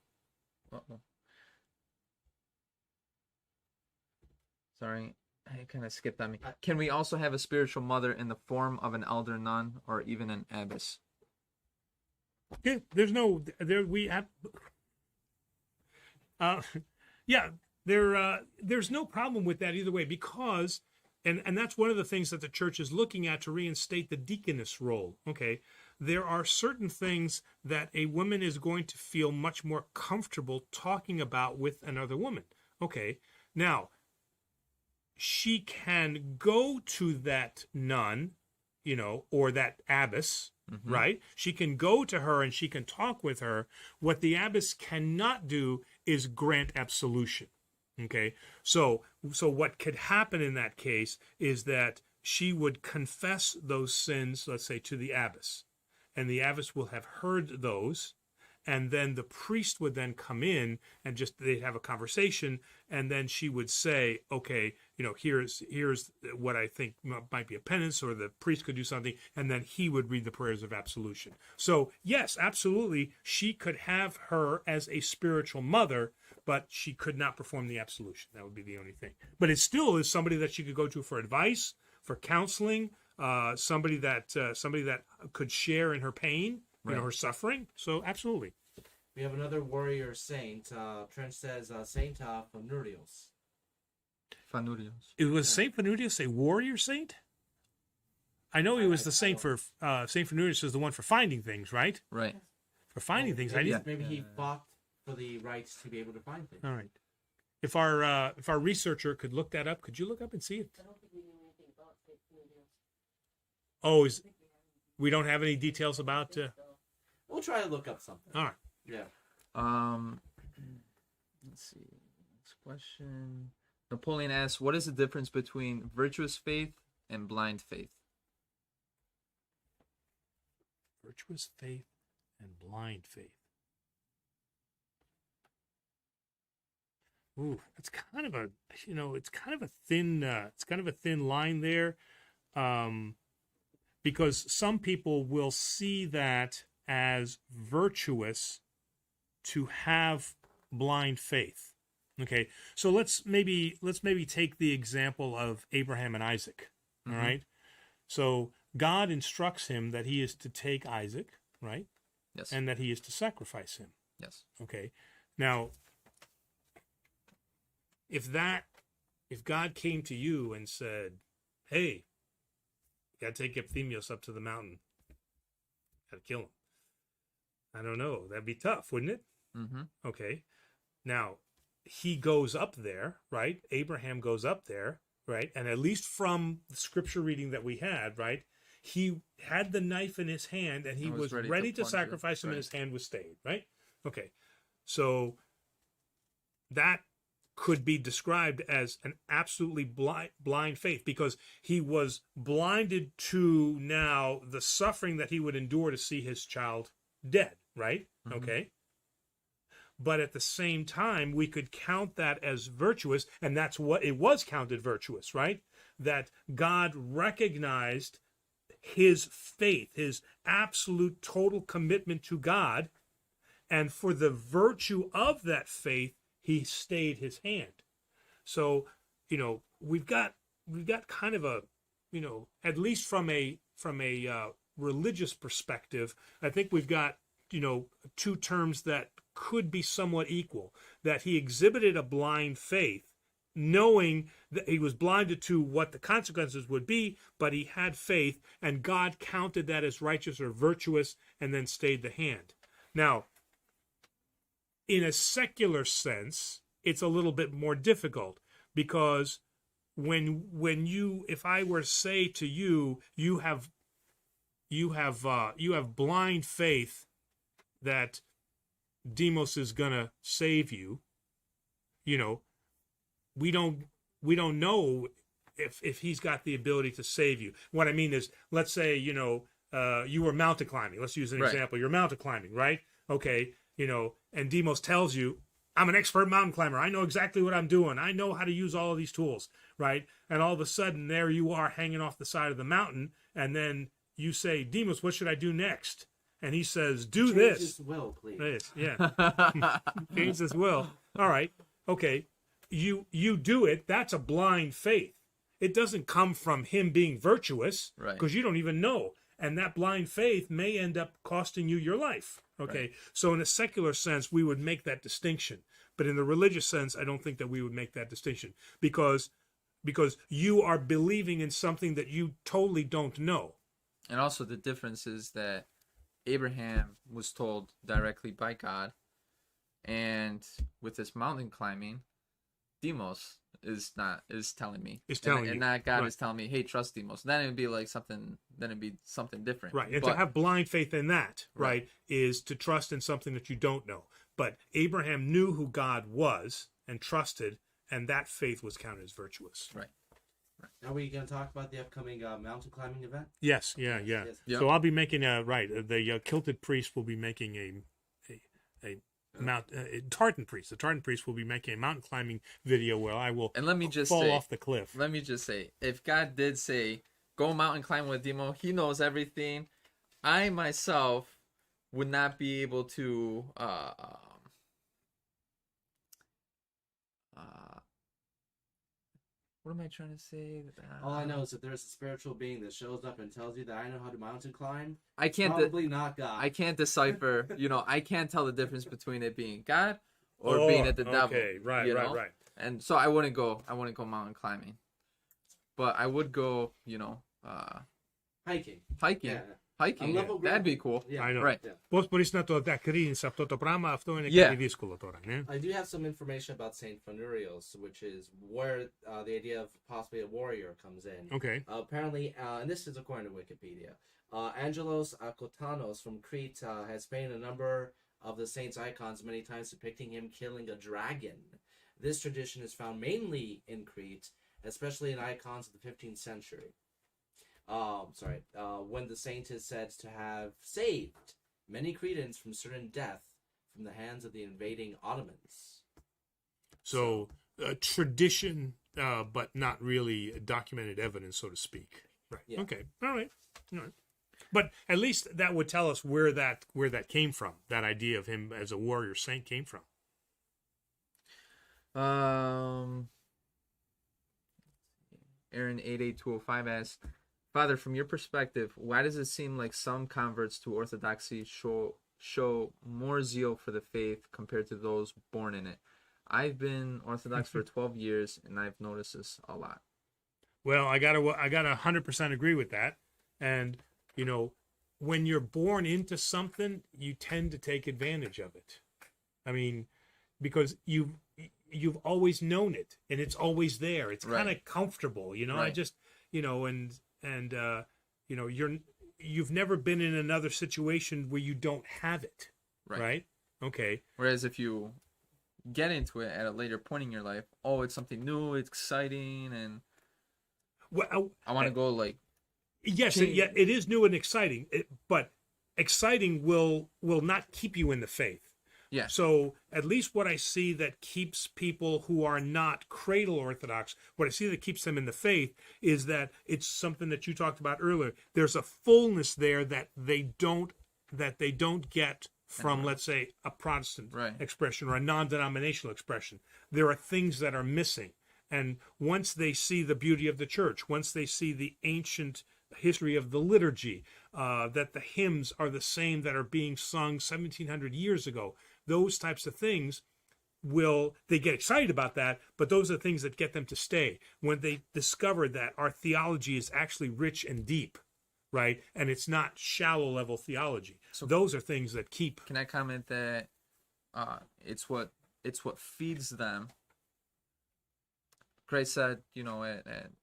Sorry, I kind of skipped on me. Can we also have a spiritual mother in the form of an elder nun or even an abbess? Yeah, there's no there we have. There's no problem with that either way, because, and that's one of the things that the church is looking at to reinstate the deaconess role. Okay, there are certain things that a woman is going to feel much more comfortable talking about with another woman. Okay, now, she can go to that nun or that abbess, Mm-hmm. right? She can go to her and she can talk with her. What the abbess cannot do is grant absolution. Okay, so what could happen in that case is that she would confess those sins, let's say, to the abbess, and the abbess will have heard those, and then the priest would then come in and they'd have a conversation, and then she would say, okay, here's what I think might be a penance, or the priest could do something, and then he would read the prayers of absolution. So yes, absolutely, she could have her as a spiritual mother, but she could not perform the absolution. That would be the only thing. But it still is somebody that she could go to for advice, for counseling, somebody that could share in her pain, Right. her suffering. So absolutely. We have another warrior saint. Trench says Saint Fanurios. Fanurios. It was Saint Fanurius a warrior saint? I know he was the saint for Saint Fanurius is the one for finding things, right? Right. For finding things. Maybe he fought for the rights to be able to find things. All right. If our researcher could look that up, could you look up and see it? I don't think we knew anything about St. Benedict. Oh, we don't have any details about. We'll try to look up something. All right. Yeah. Let's see. Next question. Napoleon asks, "What is the difference between virtuous faith and blind faith?" Virtuous faith and blind faith. Ooh, it's kind of a thin line there, because some people will see that as virtuous to have blind faith. Okay, so let's maybe take the example of Abraham and Isaac. All Mhm. right, so God instructs him that he is to take Isaac, right, Yes. and that he is to sacrifice him. Yes. Okay, now if God came to you and said, "Hey, you gotta take Epiphanios up to the mountain, gotta kill him," I don't know, that'd be tough, wouldn't it? Mm-hmm. Okay, now he goes up there, right? Abraham goes up there, right? And at least from the scripture reading that we had, right, he had the knife in his hand and he And was was ready to to plunge it, sacrifice him, and right. his hand was stayed, right? Okay, so that could be described as an absolutely blind faith, because he was blinded to now the suffering that he would endure to see his child dead, right? Mhm. Okay. But at the same time, we could count that as virtuous, and that's what it was counted virtuous, right? That God recognized his faith, his absolute total commitment to God, and for the virtue of that faith, he stayed his hand. So, we've got kind of a, at least from a religious perspective, I think we've got, two terms that could be somewhat equal. That he exhibited a blind faith, knowing that he was blinded to what the consequences would be, but he had faith, and God counted that as righteous or virtuous, and then stayed the hand. Now, in a secular sense, it's a little bit more difficult, because if I were to say to you, you have blind faith that Demos is gonna save you, we don't know if he's got the ability to save you. What I mean is, let's say you were mountain climbing. Let's use an Right. example. You're mountain climbing, right? Okay, and Demos tells you, "I'm an expert mountain climber. I know exactly what I'm doing. I know how to use all of these tools," right? And all of a sudden, there you are hanging off the side of the mountain, and then you say, "Demos, what should I do next?" And he says, "Do Change this." his will, please. This, yeah. Change his will. All right. Okay. You do it. That's a blind faith. It doesn't come from him being virtuous, Right. because you don't even know. And that blind faith may end up costing you your life. Okay. Right. So in a secular sense, we would make that distinction. But in the religious sense, I don't think that we would make that distinction, because you are believing in something that you totally don't know. And also the difference is that Abraham was told directly by God, and with this mountain climbing, Demos is telling me. Is telling you, and not God right. is telling me, hey, trust Demos. Then it'd be like something. Then it'd be something different. Right. And But, to have blind faith in that, right, Right. is to trust in something that you don't know. But Abraham knew who God was and trusted, and that faith was counted as virtuous. Right. Are we going to talk about the upcoming mountain climbing event? Yes. Yeah. Yeah. Yes. Yep. So I'll be making the kilted priest will be making a mount tartan priest. The tartan priest will be making a mountain climbing video where I will And let me just fall say, off the cliff. let me just say, if God did say, go mountain climb with Demo, he knows everything. I myself would not be able to what am I trying to say? All I know is that there's a spiritual being that shows up and tells you that I know how to mountain climb. I can't Probably not God. I can't decipher, I can't tell the difference between it being God or being at the devil. Okay, right, you right, know? right. And so I wouldn't go mountain climbing. But I would go, Hiking. hiking. Yeah. Hiking. level That'd be ground. cool. Yeah. I know. Right. Yeah. Poris na to takrin sa toto prama afto ne Yeah. karidiskolo toran, ne? I do have some information about Saint Fenurios, which is where the idea of possibly a warrior comes in. Okay. Apparently, and this is according to Wikipedia, Angelos Akotanos from Crete has painted a number of the saint's icons, many times depicting him killing a dragon. This tradition is found mainly in Crete, especially in icons of the 15th century. When the saint is said to have saved many Cretans from certain death from the hands of the invading Ottomans. So tradition, but not really documented evidence, so to speak. Right. Yeah. Okay. All right. But at least that would tell us where that came from. That idea of him as a warrior saint came from. Aaron 88205 asks, Father, from your perspective, why does it seem like some converts to Orthodoxy show more zeal for the faith compared to those born in it? I've been Orthodox for 12 years, and I've noticed this a lot. Well, I gotta 100% agree with that. And when you're born into something, you tend to take advantage of it. I mean, because you've always known it, and it's always there. It's kind of comfortable, I Right. just, you've never been in another situation where you don't have it, right? Okay. Whereas if you get into it at a later point in your life, it's something new, it's exciting, and Well, I want to go like. yes, it is new and exciting, but exciting will not keep you in the faith. Yeah. So at least what I see that keeps people who are not cradle Orthodox, what I see that keeps them in the faith is that it's something that you talked about earlier. There's a fullness there that they don't get from, let's say, a Protestant expression or a non-denominational expression. There are things that are missing. And once they see the beauty of the church, once they see the ancient history of the liturgy, that the hymns are the same that are being sung 1,700 years ago, those types of things they get excited about that, but those are the things that get them to stay. When they discover that our theology is actually rich and deep, right? And it's not shallow level theology. So those are things that keep. Can I comment that it's what feeds them? Christ said,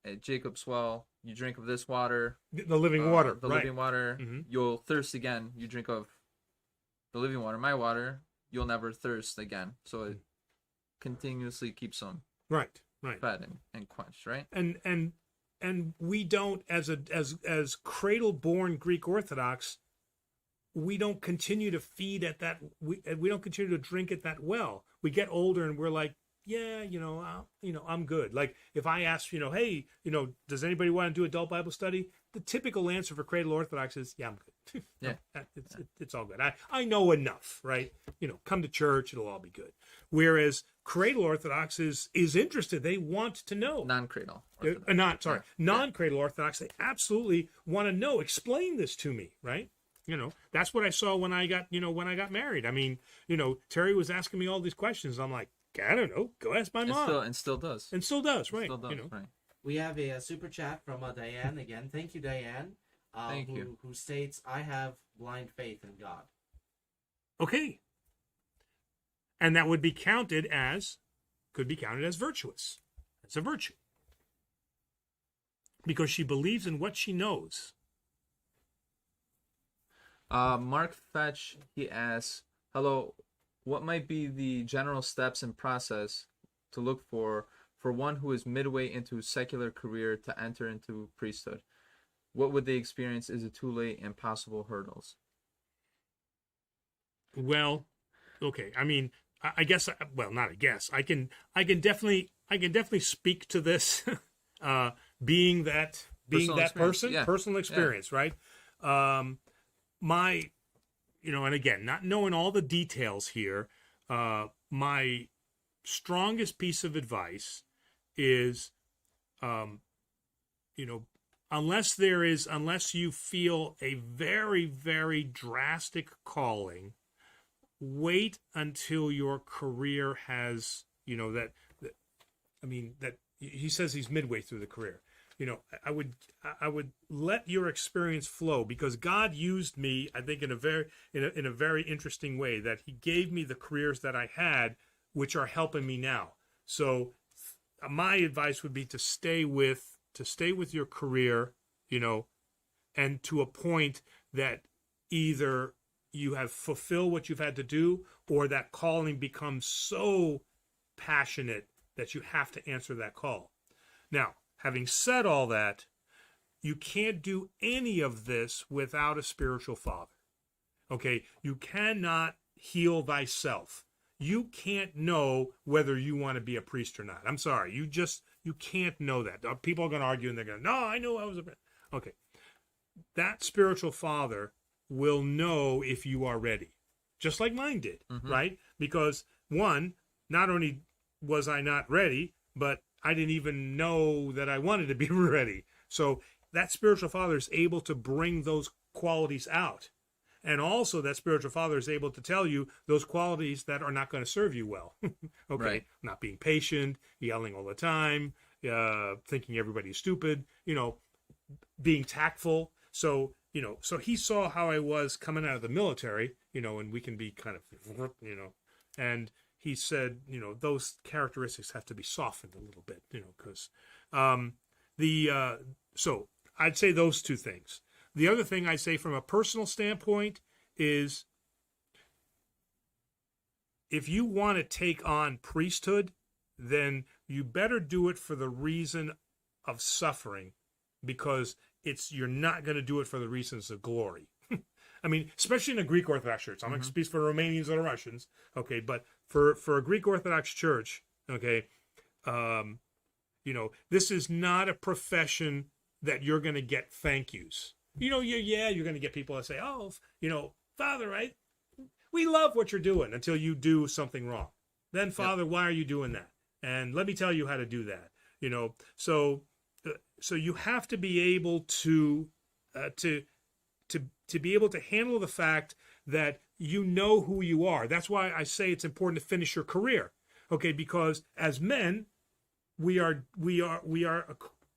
at Jacob's well, you drink of this water, The living water, the right. living water, Mhm. you'll thirst again. You drink of the living water, my water, you'll never thirst again. So it continuously keeps them Right. fed and quenched, right? And we don't, as cradle born Greek Orthodox, we don't continue to feed at that. We don't continue to drink at that well. We get older and we're like, yeah, I'm good. Like if I ask, hey, does anybody want to do adult Bible study? The typical answer for cradle Orthodox is, yeah, I'm good. Yeah. It's all good. I know enough, right? Come to church, it'll all be good. Whereas cradle Orthodox is interested. They want to know. Non-cradle. Non-cradle Orthodox. They absolutely want to know. Explain this to me, right? That's what I saw when I got married. I mean, Terry was asking me all these questions. I'm like, I don't know. Go ask my mom. And still does. And still does, right? Still does, right. We have a super chat from Diane again. Thank you, Diane. Thank you. Who states, I have blind faith in God. Okay. And that would be counted as could be counted as virtuous. It's a virtue. Because she believes in what she knows. Mark Fetch, he asks, hello, what might be the general steps and process to look for one who is midway into secular career to enter into priesthood? What would they experience as a too late and possible hurdles? Well, okay. I mean, I guess. Well, not I guess. I can definitely speak to this, being that Personal experience, person, yeah. personal experience, right? My, and again, not knowing all the details here, my strongest piece of advice is, unless you feel a very, very drastic calling, wait until your career has, that he says he's midway through the career. I would let your experience flow, because God used me, I think, in a very interesting way, that he gave me the careers that I had, which are helping me now. So my advice would be to stay with your career, and to a point that either you have fulfilled what you've had to do, or that calling becomes so passionate that you have to answer that call. Now, having said all that, you can't do any of this without a spiritual father. Okay? You cannot heal thyself. You can't know whether you want to be a priest or not. I'm sorry. You can't know that. People are going to argue and they're going to, no, I knew I was a priest. Okay. That spiritual father will know if you are ready, just like mine did, right? Because one, not only was I not ready, but I didn't even know that I wanted to be ready. So that spiritual father is able to bring those qualities out. And also that spiritual father is able to tell you those qualities that are not going to serve you well. Okay. Right. Not being patient, yelling all the time, thinking everybody's stupid, being tactful. So he saw how I was coming out of the military, and we can be kind of, and he said, those characteristics have to be softened a little bit, because so I'd say those two things. The other thing I say from a personal standpoint is, if you want to take on priesthood, then you better do it for the reason of suffering, because you're not going to do it for the reasons of glory. I mean, especially in a Greek Orthodox church. I'm not going to speak for Romanians or Russians, okay, but for a Greek Orthodox church, okay, this is not a profession that you're going to get thank yous. You're going to get people that say, oh, Father, right? We love what you're doing, until you do something wrong. Then, Father, why are you doing that? And let me tell you how to do that. So you have to be able to be able to handle the fact that you know who you are. That's why I say it's important to finish your career, okay? Because as men, we are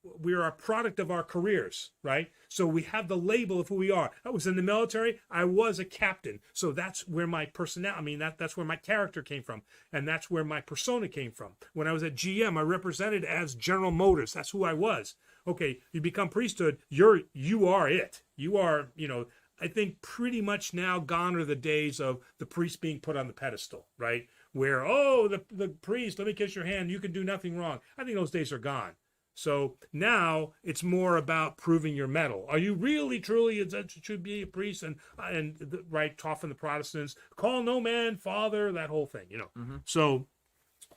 a product of our careers, right? So we have the label of who we are. I was in the military. I was a captain. So that's where my personality, that's where my character came from. And that's where my persona came from. When I was at GM, I represented as General Motors. That's who I was. Okay, you become priesthood, you are it. You are, I think pretty much now gone are the days of the priest being put on the pedestal, right? Where, the priest, let me kiss your hand, you can do nothing wrong. I think those days are gone. So now it's more about proving your mettle. Are you really, truly, should be a priest and right, taught from the Protestants, call no man father, that whole thing, So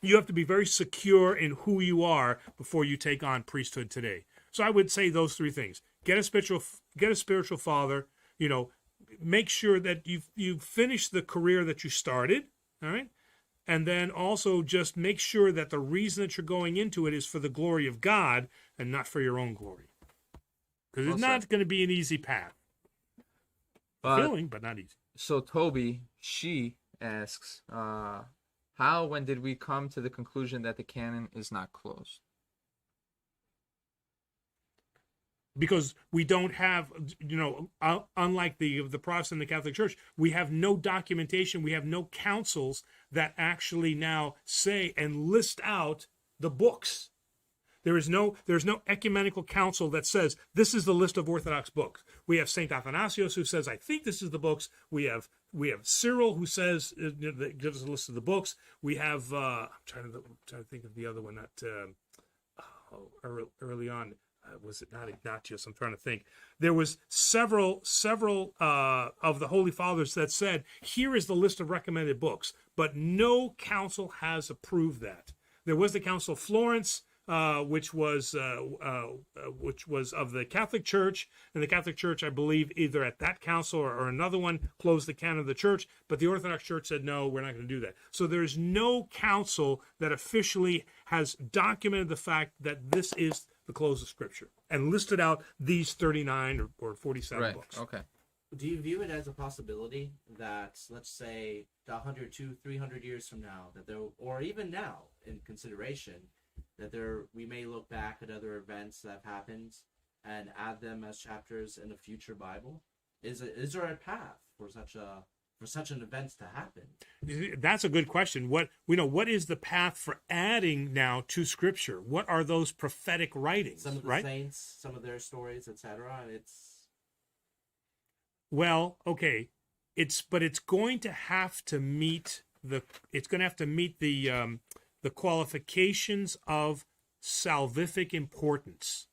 you have to be very secure in who you are before you take on priesthood today. So I would say those three things: get a spiritual father. Make sure that you've finished the career that you started. All right. And then also just make sure that the reason that you're going into it is for the glory of God and not for your own glory. Because it's not going to be an easy path. Fulfilling, but not easy. So Toby, she asks, when did we come to the conclusion that the canon is not closed? because we don't have, unlike the Protestant and the Catholic Church, we have no documentation, we have no councils that actually now say and list out the books. There's no ecumenical council that says this is the list of Orthodox books. We have Saint Athanasius who says, I think this is the books. We have Cyril who says that gives us a list of the books. We have I'm trying to think of the other one that early on. Was it not Ignatius? I'm trying to think. There was several of the Holy Fathers that said, here is the list of recommended books, but no council has approved that. There was the Council of Florence, which was of the Catholic Church, and the Catholic Church, I believe, either at that council or another one closed the canon of the Church, but the Orthodox Church said, no, we're not going to do that. So there's no council that officially has documented the fact that this is the close of Scripture and listed out these 39 or 47 books. Okay. Do you view it as a possibility that, let's say, 100, 200, 300 years from now, that there, or even now in consideration, that we may look back at other events that have happened and add them as chapters in a future Bible? Is there a path for such an event to happen? That's a good question. What is the path for adding now to Scripture? What are those prophetic writings? Some of the right? saints, some of their stories, etc. Well, okay, it's going to have to meet the qualifications of salvific importance.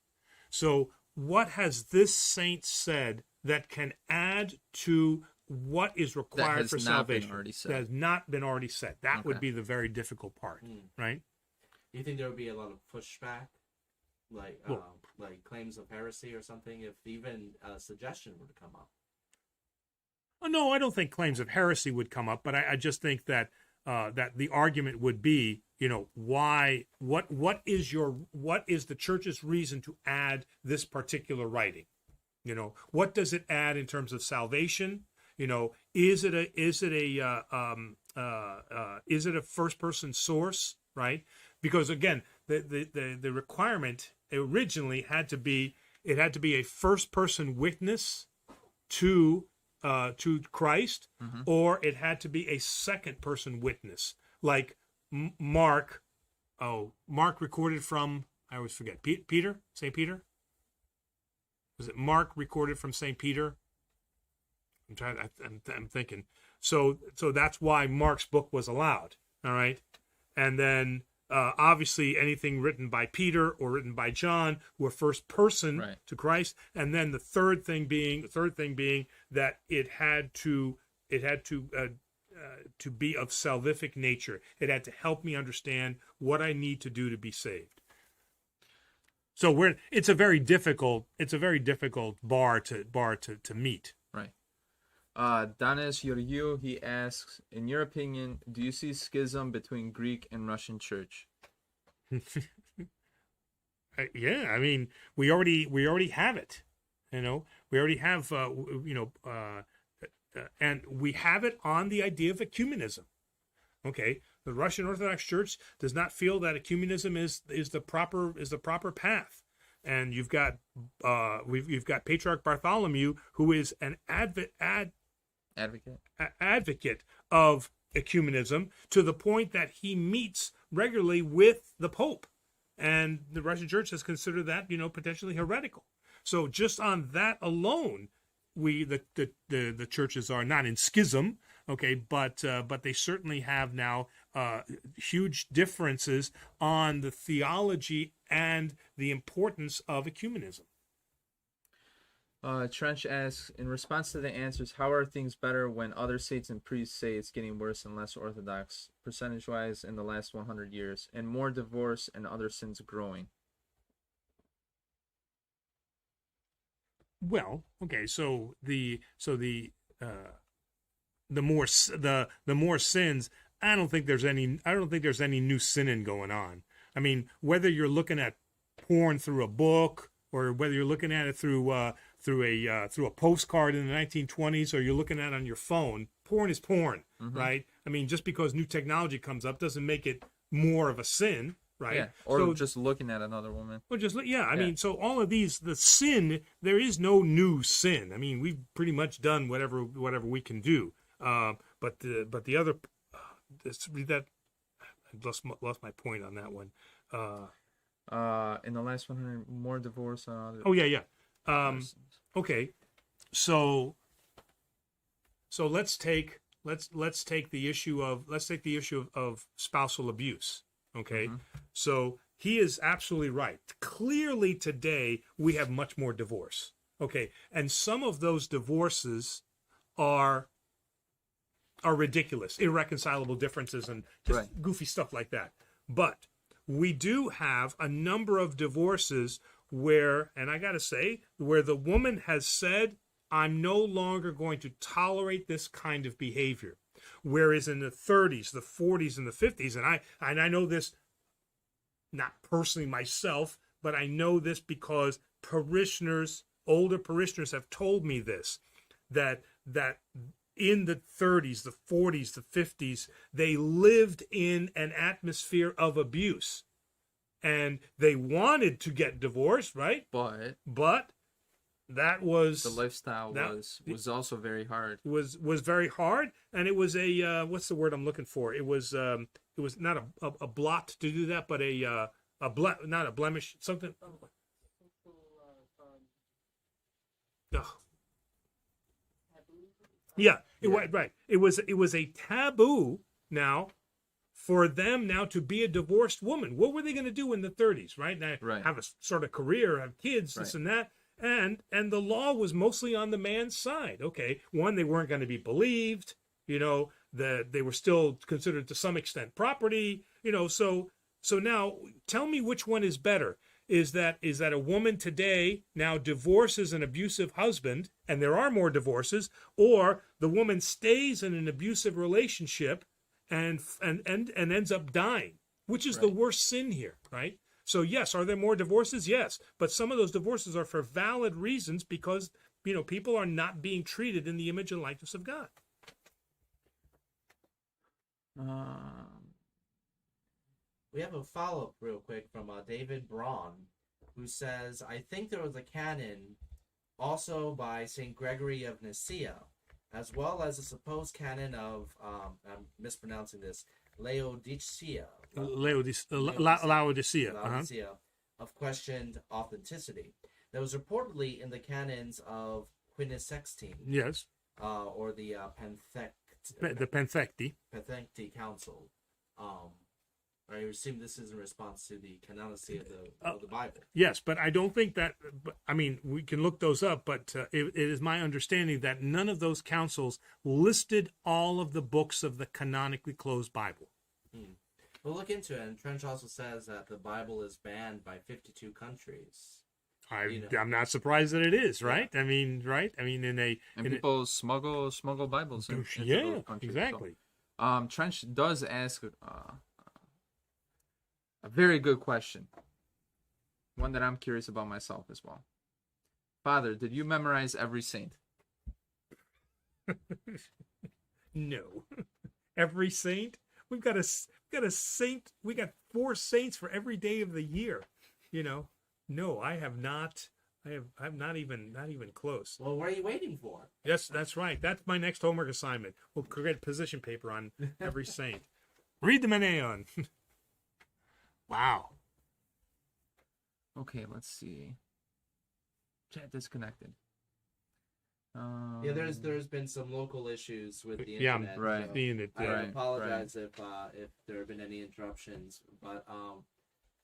So, what has this saint said that can add to what is required for salvation? That has not been already said. That would be the very difficult part, right? Do you think there would be a lot of pushback, like claims of heresy or something, if even a suggestion were to come up? Oh, no, I don't think claims of heresy would come up, but I just think that that the argument would be, why? What is the Church's reason to add this particular writing? What does it add in terms of salvation? Is it a first person source, right? Because again, the requirement originally had to be a first person witness to Christ, or it had to be a second person witness, like Mark recorded from, I always forget, St. Peter. Was it Mark recorded from St. Peter? I'm thinking. So that's why Mark's book was allowed. All right, and then obviously anything written by Peter or written by John were first person to Christ, and then the third thing being that it had to be of salvific nature. It had to help me understand what I need to do to be saved. So it's a very difficult bar to meet. Right. Danis Yoryu, he asks, in your opinion, do you see schism between Greek and Russian Church? Yeah, I mean, we already have it. We already have and we have it on the idea of ecumenism. Okay, the Russian Orthodox Church does not feel that ecumenism is the proper path, and you've got Patriarch Bartholomew, who is an advocate of ecumenism, to the point that he meets regularly with the Pope, and the Russian Church has considered that potentially heretical. So just on that alone, the churches are not in schism, okay, but they certainly have now huge differences on the theology and the importance of ecumenism. Trench asks, in response to the answers, how are things better when other saints and priests say it's getting worse and less orthodox, percentage-wise, in the last 100 years, and more divorce and other sins growing? Well, okay, so the more sins, I don't think there's any new sinning going on. I mean, whether you're looking at porn through a book, or whether you're looking at it through a postcard in the 1920s, or you're looking at it on your phone, porn is porn, right? I mean, just because new technology comes up doesn't make it more of a sin, right? Yeah, or So, just looking at another woman. well, just yeah, I Yeah. mean, so all of these, the sin, there is no new sin. I mean, we've pretty much done whatever we can do. But the other, read that. I lost my point on that one. In the last 100, more divorce. Oh yeah. Okay, so let's take the issue of spousal abuse. Okay, so he is absolutely right. Clearly today we have much more divorce. Okay, and some of those divorces are ridiculous, irreconcilable differences and just Right. goofy stuff like that. But we do have a number of divorces where, and I got to say, where the woman has said, I'm no longer going to tolerate this kind of behavior. Whereas in the 30s, the 40s, and the 50s, and I know this not personally myself, but I know this because older parishioners have told me this, that in the 30s, the 40s, the 50s, they lived in an atmosphere of abuse. And they wanted to get divorced, right? But that was the lifestyle was also very hard. Was very hard, and it was a what's the word I'm looking for? It was not a blot to do that, but not a blemish, something. Ugh. Yeah, right. It was a taboo now for them now to be a divorced woman. What were they going to do in the 30s, right? Now, Right. have a sort of career, have kids, this Right. and that. And the law was mostly on the man's side. Okay, one, they weren't going to be believed. They were still considered to some extent property. So now tell me which one is better. Is that a woman today now divorces an abusive husband, and there are more divorces, or the woman stays in an abusive relationship and ends up dying, which is the Right. worst sin here, right? So yes, are there more divorces? Yes, but some of those divorces are for valid reasons because people are not being treated in the image and likeness of God. We have a follow-up real quick from David Braun, who says, I think there was a canon also by St. Gregory of Nicaea, as well as a supposed canon of, I'm mispronouncing this, Laodicea. Laodicea. Laodicea, of questioned authenticity. That was reportedly in the canons of Quininsextine, Yes, or the the Penthecti. Penthecti Council. I assume this is in response to the canonicity of the Bible. Yes, but I don't think that. I mean, we can look those up, but it is my understanding that none of those councils listed all of the books of the canonically closed Bible. We'll look into it. And Trench also says that the Bible is banned by 52 countries. I'm not surprised that it is, right? I mean, right? I mean, And people smuggle Bibles into yeah, those countries. exactly. So, Trench does ask a very good question. One that I'm curious about myself as well. Father, did you memorize every saint? No, every saint. We've got a saint. We got 4 saints for every day of the year. No, I have not. I'm not even close. Well, what are you waiting for? Yes, that's right. That's my next homework assignment. We'll create position paper on every saint. Read the Meneon. Wow. Okay, let's see. Chat disconnected. Yeah, there's been some local issues with the Yeah, internet. right. so Seeing it. I Right, apologize if there have been any interruptions, but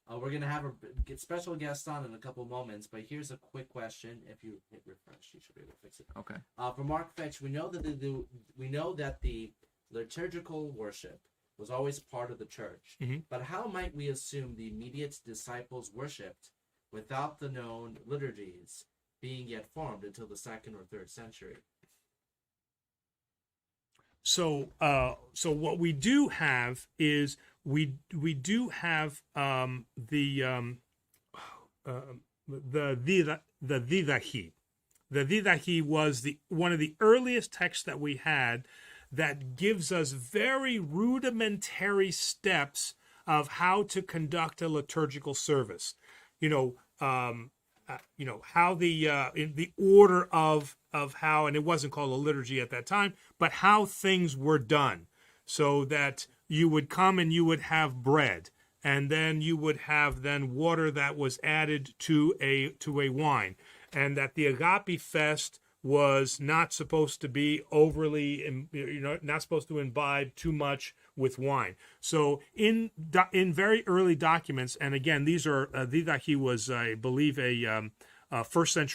we're gonna have a special guest on in a couple moments. But here's a quick question: if you hit refresh, you should be able to fix it. Okay. From Mark Fetch, we know that the liturgical worship was always part of the church, but how might we assume the immediate disciples worshipped without the known liturgies being yet formed until the 2nd or 3rd century? So what we do have is we do have the Didache. The Didache was one of the earliest texts that we had that gives us very rudimentary steps of how to conduct a liturgical service. How in the order of how, and it wasn't called a liturgy at that time, but how things were done, so that you would come and you would have bread, and then you would have then water that was added to a wine, and that the agape fest was not supposed to be overly, not supposed to imbibe too much with wine. So in very early documents, and again, these Didache was, I believe, a second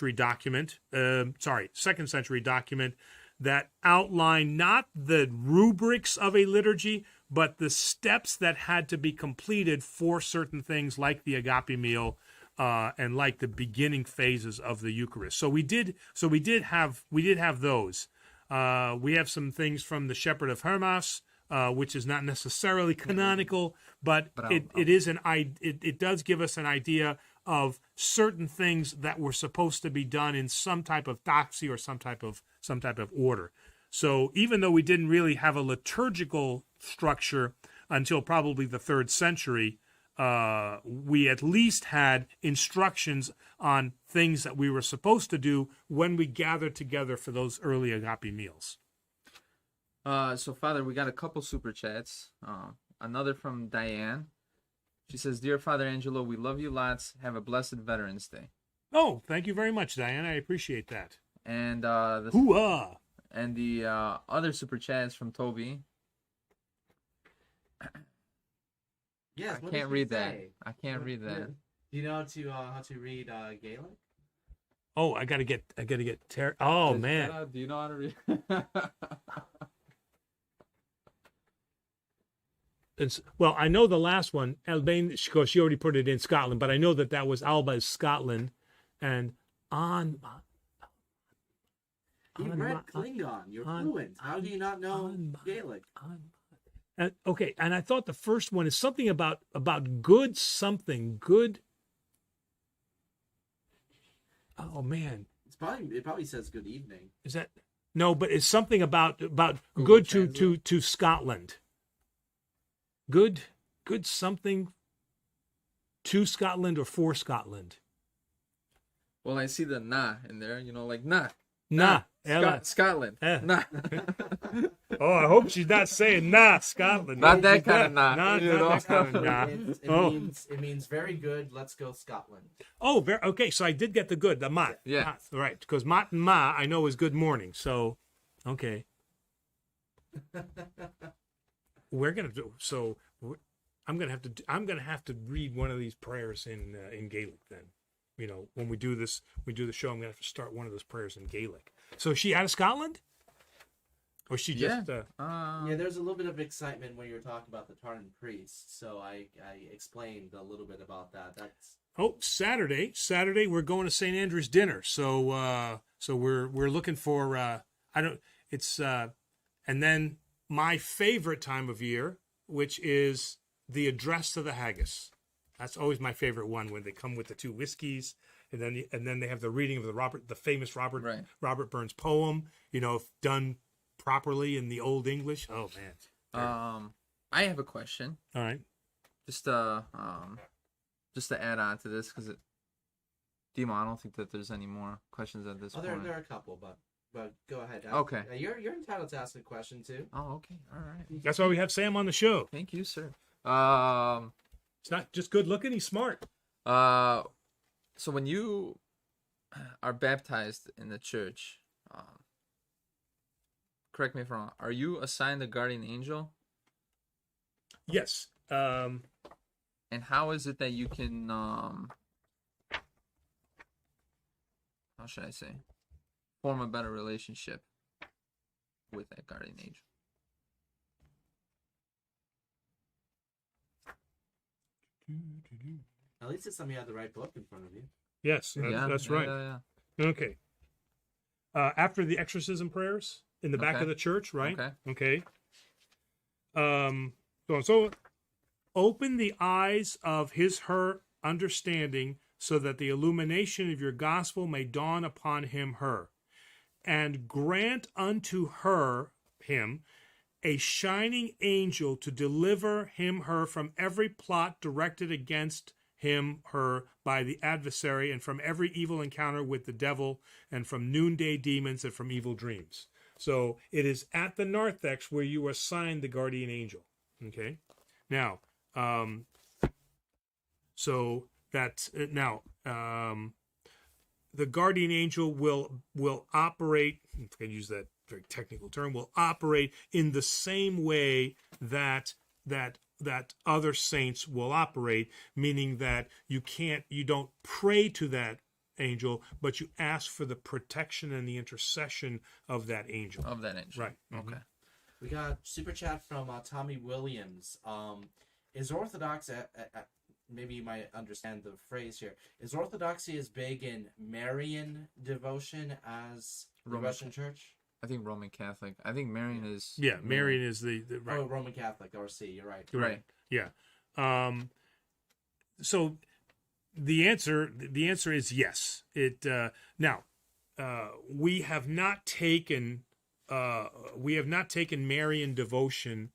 century document that outlined not the rubrics of a liturgy, but the steps that had to be completed for certain things like the agape meal, and like the beginning phases of the Eucharist. So we did have those. We have some things from the Shepherd of Hermas, which is not necessarily canonical, but it does give us an idea of certain things that were supposed to be done in some type of doxy or some type of order. So even though we didn't really have a liturgical structure until probably the 3rd century, we at least had instructions on things that we were supposed to do when we gathered together for those early agape meals. So Father, we got a couple super chats. Another from Diane. She says, "Dear Father Angelo, we love you lots. Have a blessed Veterans Day." Oh, thank you very much, Diane. I appreciate that. And Hoo-ah! And the other super chat is from Toby. Yes, I can't read that. I can't read that. Do you know how to read Gaelic? Oh, I gotta get Oh man! Do you know how to read? Well, I know the last one, Albane, because she already put it in Scotland, but I know that was Alba's Scotland, and on. You read Klingon. You're fluent. How do you not know Gaelic? Okay, and I thought the first one is something about good something good. Oh man, It probably says good evening. Is that no? But it's something about Google good Translate. to Scotland. Good something to Scotland or for Scotland. Well, I see the "na" in there. Like "na." Nah, Scotland. Nah. Oh, I hope she's not saying nah, Scotland. Not that kind of nah. Not that kind of nah. It means very good. Let's go Scotland. Oh, okay. So I did get the good, the mat. Yeah. Mat, right. Because mat and ma I know is good morning. So, okay. I'm gonna have to read one of these prayers in Gaelic then. When we do the show, I'm gonna have to start one of those prayers in Gaelic. So is she out of Scotland? Or she just yeah, there's a little bit of excitement when you're talking about the Tartan priest, so I explained a little bit about that. Saturday we're going to St. Andrew's dinner. So we're looking for and then my favorite time of year, which is the address to the haggis. That's always my favorite one, when they come with the 2 whiskeys, and then they have the reading of the famous Robert Burns poem, done properly in the Old English. Oh man. I have a question. All right. Just to add on to this, because Dima, I don't think that there's any more questions at this point. There are a couple, but go ahead. Okay. You're entitled to ask a question too. Oh, okay. All right. That's why we have Sam on the show. Thank you, sir. It's not just good looking; he's smart. So when you are baptized in the church, correct me if I'm wrong, are you assigned a guardian angel? Yes. And how is it that you can, how should I say, form a better relationship with that guardian angel? At least it's something you have the right book in front of you. Yes, that's right. Yeah. Okay. After the exorcism prayers in the back of the church, right? Okay. So open the eyes of her understanding, so that the illumination of your gospel may dawn upon her, and grant unto him a shining angel to deliver him, her from every plot directed against him, her by the adversary, and from every evil encounter with the devil, and from noonday demons, and from evil dreams. So it is at the narthex where you assign the guardian angel. Okay, now, so that's now. The guardian angel will operate. If I can use that very technical term, will operate in the same way that other saints will operate, meaning that you don't pray to that angel, but you ask for the protection and the intercession of that angel. Right. Okay. We got super chat from Tommy Williams. Is Orthodox maybe you might understand the phrase here. Is Orthodoxy as big in Marian devotion as the Russian Church? I think Roman Catholic. I think Marian is... Yeah, Marian is the right. Oh, Roman Catholic, RC, you're right. Right. Yeah. So the answer is yes. We have not taken Marian devotion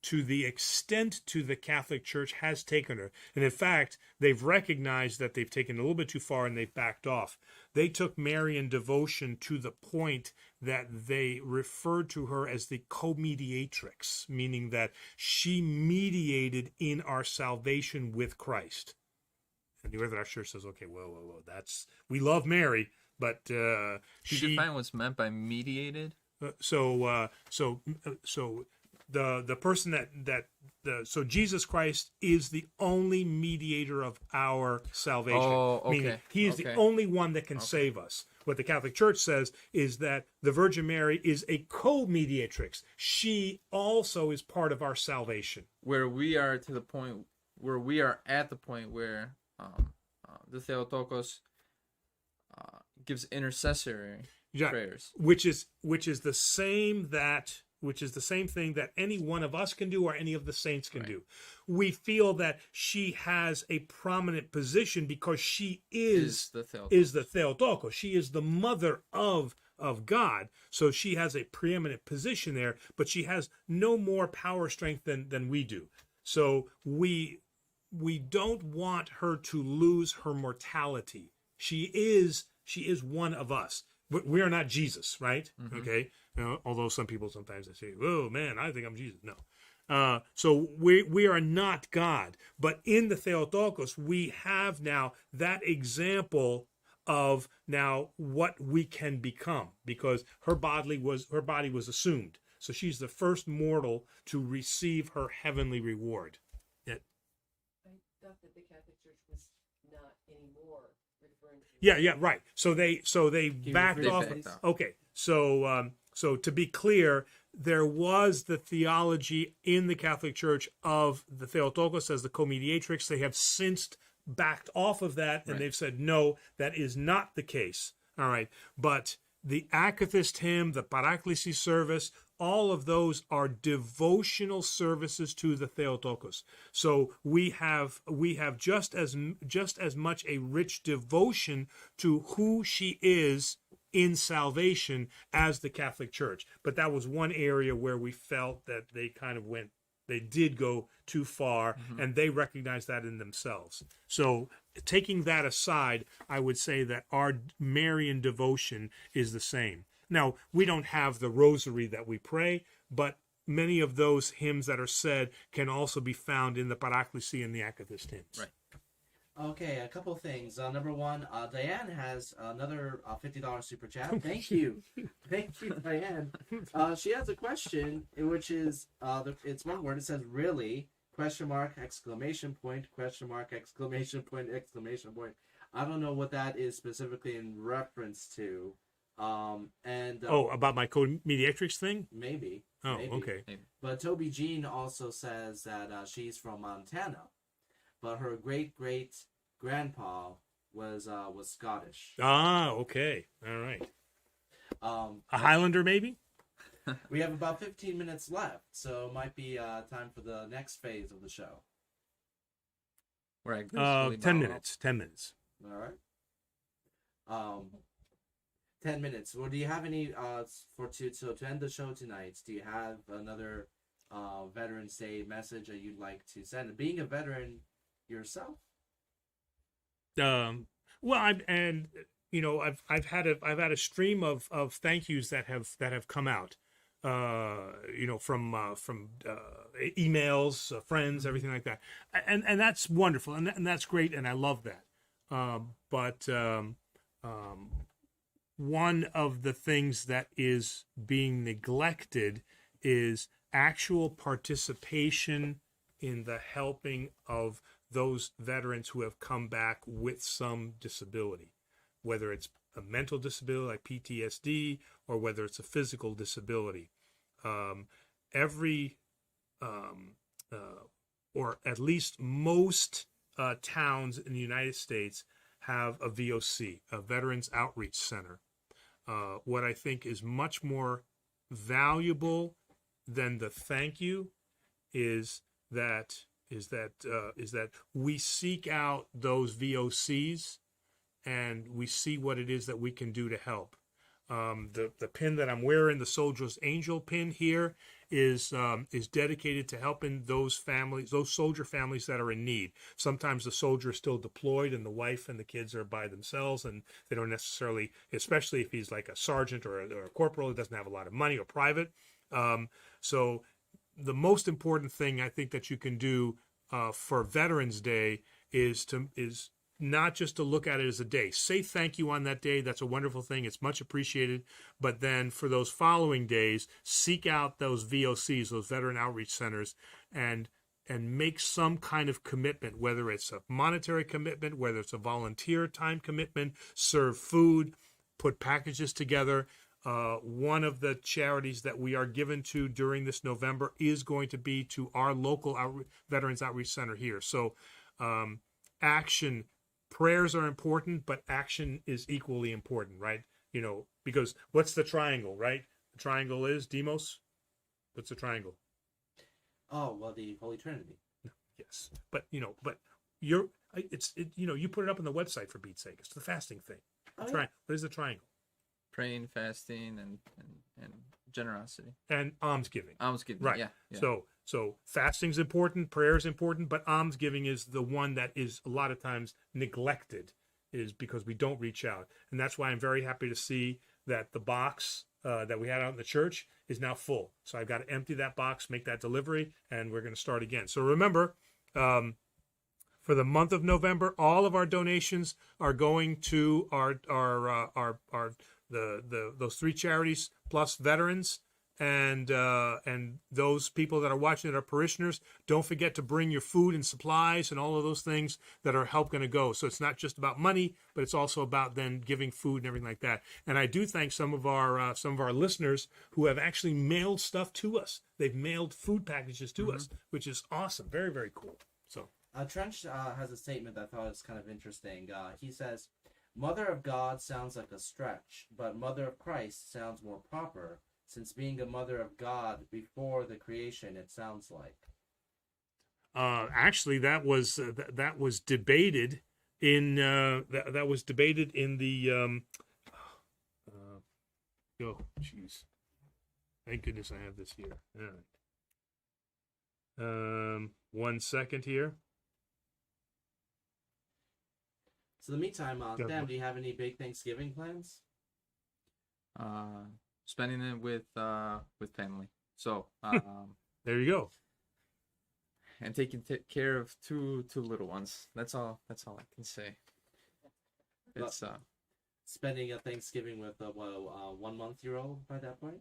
to the extent to the Catholic Church has taken her. And in fact, they've recognized that they've taken it a little bit too far and they've backed off. They took Marian devotion to the point that they referred to her as the co-mediatrix, meaning that she mediated in our salvation with Christ. And the Orthodox Church says, okay, whoa, we love Mary, but she define what's meant by mediated? So the person so Jesus Christ is the only mediator of our salvation. Oh, okay. Meaning he is the only one that can save us. What the Catholic Church says is that the Virgin Mary is a co-mediatrix. She also is part of our salvation. Where we are at the point where the Theotokos gives intercessory prayers, which is the same thing that any one of us can do or any of the saints can do. We feel that she has a prominent position because she is the Theotokos. She is the mother of God. So she has a preeminent position there, but she has no more power strength than we do. So we don't want her to lose her mortality. She is one of us. We are not Jesus, right? Mm-hmm. Okay. Although some people sometimes they say, "Oh man, I think I'm Jesus." No. So we are not God, but in the Theotokos we have now that example of now what we can become, because her body was assumed. So she's the first mortal to receive her heavenly reward. I thought that the Catholic Church was not anymore referring to. Yeah, right. So they backed off. Okay. So to be clear, there was the theology in the Catholic Church of the Theotokos as the co-mediatrix. They have since backed off of that, and they've said, no, that is not the case. All right. But the Akathist hymn, the Paraklesis service, all of those are devotional services to the Theotokos. So we have just as much a rich devotion to who she is in salvation as the Catholic Church. But that was one area where we felt that they did go too far, mm-hmm. and they recognized that in themselves. So taking that aside, I would say that our Marian devotion is the same. Now, we don't have the rosary that we pray, but many of those hymns that are said can also be found in the Paraklesis and the Akathist hymns. Right. Okay, a couple of things. Number one, Diane has another $50 super chat. Thank you. Thank you, Diane. She has a question, which is, it's one word. It says, really, question mark, exclamation point, question mark, exclamation point, exclamation point. I don't know what that is specifically in reference to. About my co-mediatrix thing? Maybe. Oh, maybe. Okay. But Toby Jean also says that she's from Montana, but her great-great-grandpa was Scottish. Ah, okay. All right. A Highlander, maybe? We have about 15 minutes left, so it might be time for the next phase of the show. Right. 10 minutes. 10 minutes. All right. 10 minutes. Well, do you have any to end the show tonight? Do you have another Veterans Day message that you'd like to send? Being a veteran yourself. Well, I've had a stream of thank yous that have come out, from emails, friends, everything like that, and that's wonderful, and that's great, and I love that. But one of the things that is being neglected is actual participation in the helping of those veterans who have come back with some disability, whether it's a mental disability like PTSD or whether it's a physical disability. Or at least most towns in the United States have a VOC, a Veterans Outreach Center. What I think is much more valuable than the thank you is that we seek out those VOCs and we see what it is that we can do to help. The pin that I'm wearing, the Soldier's Angel pin here, is dedicated to helping those families, those soldier families that are in need. Sometimes the soldier is still deployed and the wife and the kids are by themselves, and they don't necessarily, especially if he's like a sergeant or a corporal, he doesn't have a lot of money, or private. So the most important thing I think that you can do for Veterans Day is not just to look at it as a day. Say thank you on that day. That's a wonderful thing. It's much appreciated. But then for those following days, seek out those VOCs, those Veteran Outreach Centers, and make some kind of commitment, whether it's a monetary commitment, whether it's a volunteer time commitment, serve food, put packages together. One of the charities that we are given to during this November is going to be to our local Veterans Outreach Center here. So action, prayers are important, but action is equally important, right? Because what's the triangle, right? The triangle is, Demos? What's the triangle? Oh, well, the Holy Trinity. Yes. But you put it up on the website, for Pete's sake. It's the fasting thing. Oh, yeah. What is the triangle? Praying, fasting, and generosity. And almsgiving. Almsgiving, Right. Yeah. So fasting's important, prayer is important, but almsgiving is the one that is a lot of times neglected, is because we don't reach out. And that's why I'm very happy to see that the box that we had out in the church is now full. So I've got to empty that box, make that delivery, and we're going to start again. So remember, for the month of November, all of our donations are going to those three charities plus veterans. And those people that are watching that are parishioners, don't forget to bring your food and supplies and all of those things that are going to go. So it's not just about money, but it's also about then giving food and everything like that. And I do thank some of our listeners who have actually mailed stuff to us. They've mailed food packages to us, which is awesome. Very, very cool. So Trench has a statement that I thought was kind of interesting. He says, "Mother of God sounds like a stretch, but Mother of Christ sounds more proper. Since being a mother of God before the creation, it sounds like." Actually, that was debated in that was debated in the oh jeez, thank goodness I have this here. All right. 1 second here. So in the meantime, Sam, do you have any big Thanksgiving plans? Spending it with family. So there you go. And taking care of two little ones. That's all I can say. It's spending a Thanksgiving with a 1 month-year-old by that point.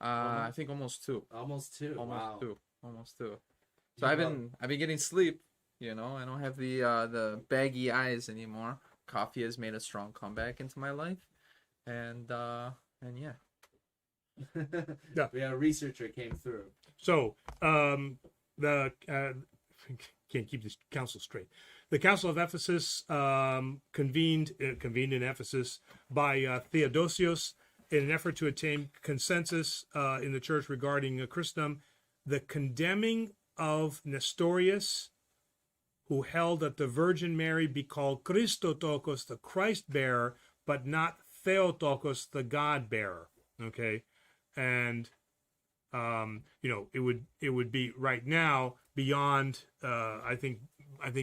I think almost two. Almost two. Almost two. So I've been getting sleep. I don't have the baggy eyes anymore. Coffee has made a strong comeback into my life, and yeah. Yeah. We had a researcher came through. So the can't keep this council straight. The Council of Ephesus convened in Ephesus by Theodosius in an effort to attain consensus in the church regarding Christendom. The condemning of Nestorius, who held that the Virgin Mary be called Christotokos, the Christ bearer, but not Theotokos, the God bearer. Okay, and it would be right now beyond I think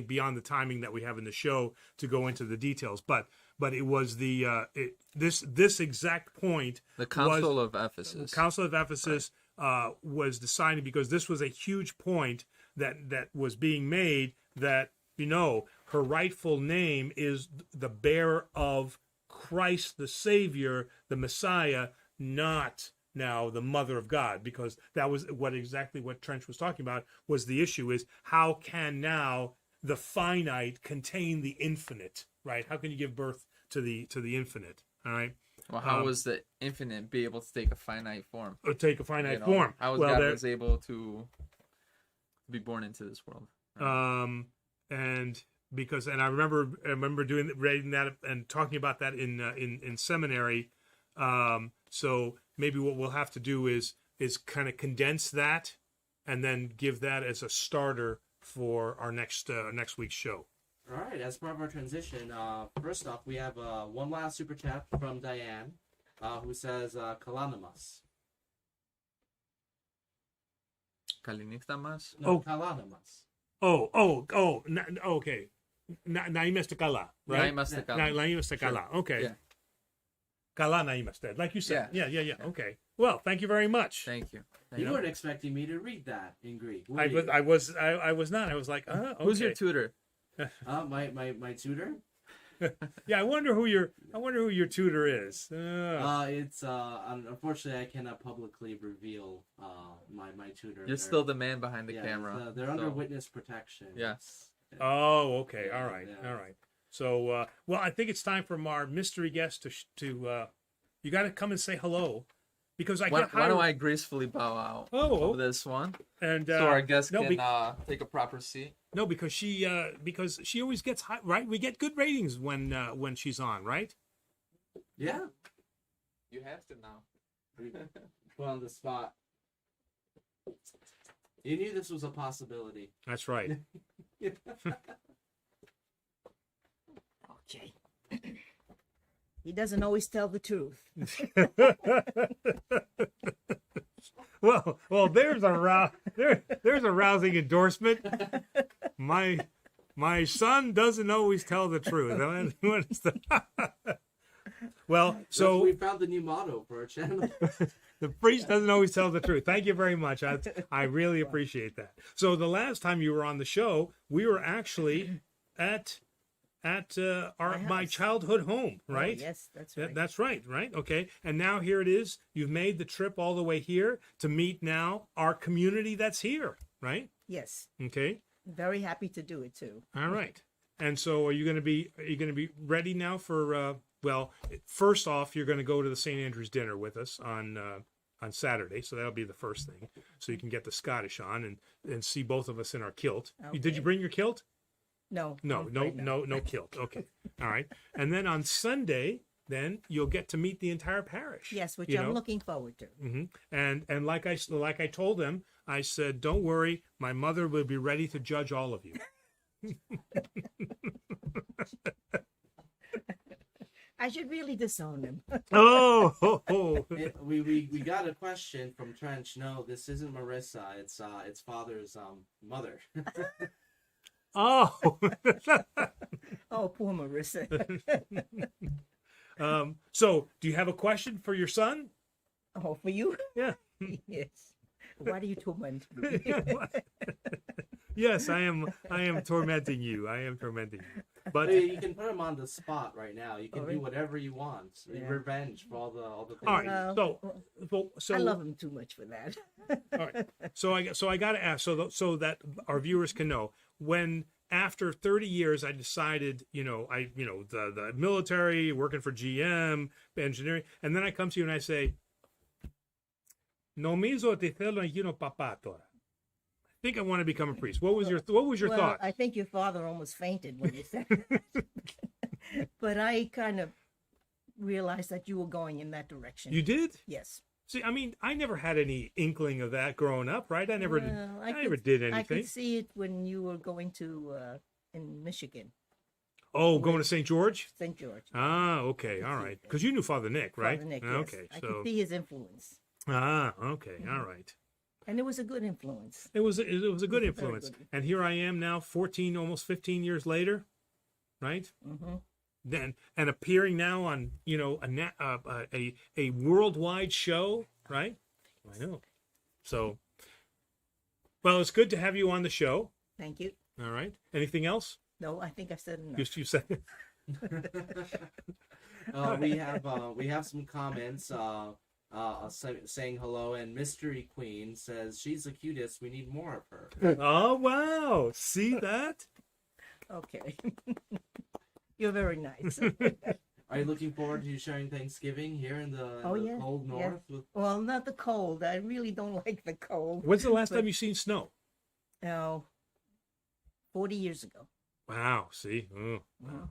beyond the timing that we have in the show to go into the details, but it was this exact point. The Council of Ephesus. Council of Ephesus was decided because this was a huge point that was being made, that her rightful name is the bearer of Christ the Savior, the Messiah, not now the Mother of God, because that was exactly what Trench was talking about. Was the issue is, how can now the finite contain the infinite, right? How can you give birth to the infinite? All right. Well, how was the infinite be able to take a finite form? Or take a finite form? How was God was able to be born into this world? Right? And I remember reading that and talking about that in seminary. So maybe what we'll have to do is kind of condense that and then give that as a starter for our next week's show. All right, as part of our transition, first off, we have one last super chat from Diane, who says, Kalanamas. Kalinixtamas? No, Kalanamas. Okay. Naimeste kala, right? Naimeste kala. Okay. Yeah. Kala naimeste, like you said. Yeah. Yeah. Okay. Well, thank you very much. Thank you. You weren't expecting me to read that in Greek. I was not. I was like, okay. Who's your tutor? My tutor? Yeah, I wonder who your tutor is. It's unfortunately I cannot publicly reveal my tutor. You're still the man behind the camera. They're under witness protection. Yes. Oh, okay. Yeah, All right. yeah. All right. So, well, I think it's time for our mystery guest to you got to come and say hello, because why don't I gracefully bow out of this one, and so our guest can take a proper seat. No, because she always gets high, right? We get good ratings when she's on, right? Yeah. You have to now. Put on the spot. You knew this was a possibility. That's right. Okay. He doesn't always tell the truth. Well, there's a rousing endorsement. My son doesn't always tell the truth. Well, so we found the new motto for our channel. The priest doesn't always tell the truth. Thank you very much. I really appreciate that. So the last time you were on the show, we were actually at my childhood home, right? Oh, yes, that's right. That's right. Okay. And now here it is. You've made the trip all the way here to meet now our community that's here, right? Yes. Okay. Very happy to do it too. All right. And so are you going to be ready now for well, first off, you're going to go to the St. Andrew's dinner with us on Saturday, so that'll be the first thing. So you can get the Scottish on and see both of us in our kilt. Okay. Did you bring your kilt? No. No kilt. Okay. All right. And then on Sunday, then you'll get to meet the entire parish. Yes, which I'm looking forward to. Mm-hmm. And like I told them, I said, don't worry, my mother will be ready to judge all of you. I should really disown him. We got a question from Trench. No, this isn't Marissa. It's father's mother. Oh. Oh, poor Marissa. So do you have a question for your son? Oh, for you? Yeah. Yes. Why do you torment me? Yes, I am tormenting you. But you can put him on the spot right now. You can do whatever you want. Yeah. Revenge for all the things. All right. So I love him too much for that. All right. So I got to ask so that our viewers can know, when after 30 years I decided, the military, working for GM, engineering, and then I come to you and I say, "No miso te θέλω να γίνω papá τώρα. I think I want to become a priest." What was your thought? I think your father almost fainted when you said that. But I kind of realized that you were going in that direction. You did? Yes. See, I mean, I never had any inkling of that growing up, right? I never did anything. I could see it when you were going to in Michigan. Oh, going to St. George? St. George. Ah, okay, all right. Because you knew Father Nick, right? Father Nick, yes. Okay, I so could see his influence, okay, all right. and it was a good influence. It was a good It was a very influence, good and here I am now, 14, almost 15 years later, right? Hmm. Then and appearing now on a worldwide show, right? I know. So, well, it's good to have you on the show. Thank you. All right. Anything else? No, I think I said enough. You said. We have some comments saying hello, and Mystery Queen says she's the cutest. We need more of her. Oh wow! See that? Okay. You're very nice. Are you looking forward to sharing Thanksgiving here in the, Oh, in the yeah, cold yeah. north? With... Well, not the cold. I really don't like the cold. When's the last But- time you seen snow? No, 40 years ago. Wow. See. Oh. Wow.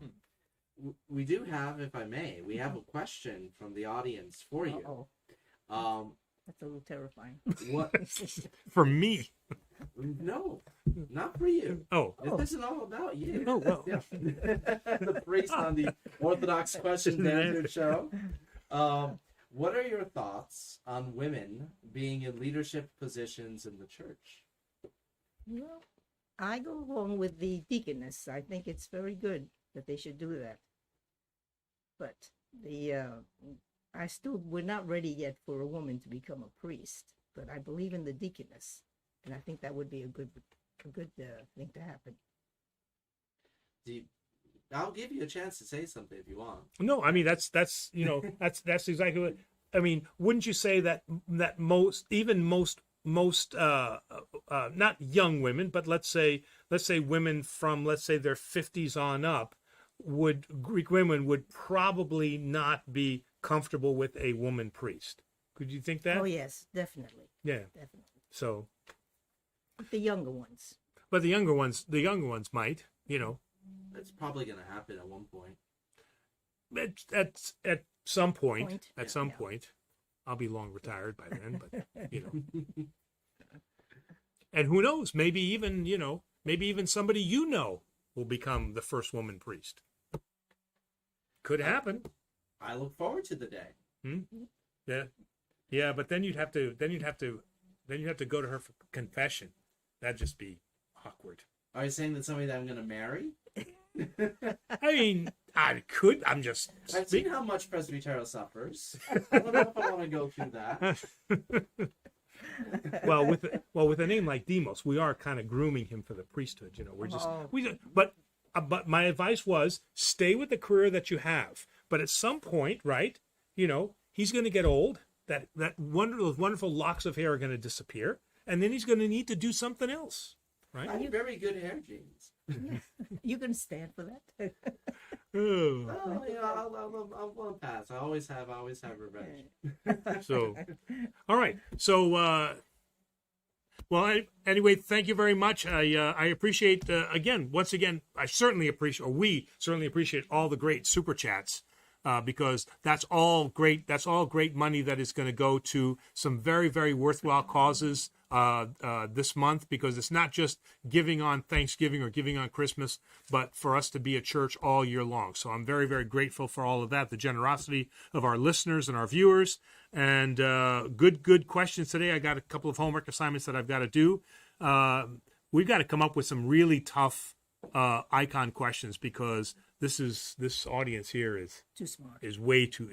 We do have, if I may, we have a question from the audience for you. Uh-oh. That's a little terrifying. What? For me. No, not for you. Oh. This isn't all about you. Oh well. Yeah. The priest on the Orthodox Questions and Answers show. What are your thoughts on women being in leadership positions in the church? Well, I go along with the deaconess. I think it's very good that they should do that. But we're not ready yet for a woman to become a priest. But I believe in the deaconess, and I think that would be a good thing to happen. I'll give you a chance to say something if you want. No, I mean that's that's exactly what I mean. Wouldn't you say that most not young women, but let's say women from let's say their 50s on up, Greek women would probably not be comfortable with a woman priest. Could you think that? Oh yes, definitely, Yeah. definitely. So, But the younger ones. but the younger ones might, It's probably going to happen at one point. at some point, Point. some Yeah. point. I'll be long retired by then, but and who knows? Maybe even somebody will become the first woman priest. Could happen. I look forward to the day. Yeah, but then you'd have to go to her for confession. That'd just be awkward. Are you saying that somebody that I'm going to marry? I mean, I could. I'm just. I've seen how much Presbyterial suffers. I don't know if I want to go through that. well, with a name like Demos, we are kind of grooming him for the priesthood. We're just but my advice was stay with the career that you have. But at some point, right? He's going to get old. Those wonderful locks of hair are going to disappear, and then he's going to need to do something else, right? I have very good hair genes. You can stand for that. Oh. Oh, yeah, I'll pass. I always have revenge. So, all right. So, anyway, thank you very much. I appreciate once again. We certainly appreciate all the great super chats. Because that's all great. That's all great money that is going to go to some very, very worthwhile causes this month. Because it's not just giving on Thanksgiving or giving on Christmas, but for us to be a church all year long. So I'm very, very grateful for all of that, the generosity of our listeners and our viewers, and good questions today. I got a couple of homework assignments that I've got to do. We've got to come up with some really tough icon questions because this audience here is Too smart. is way too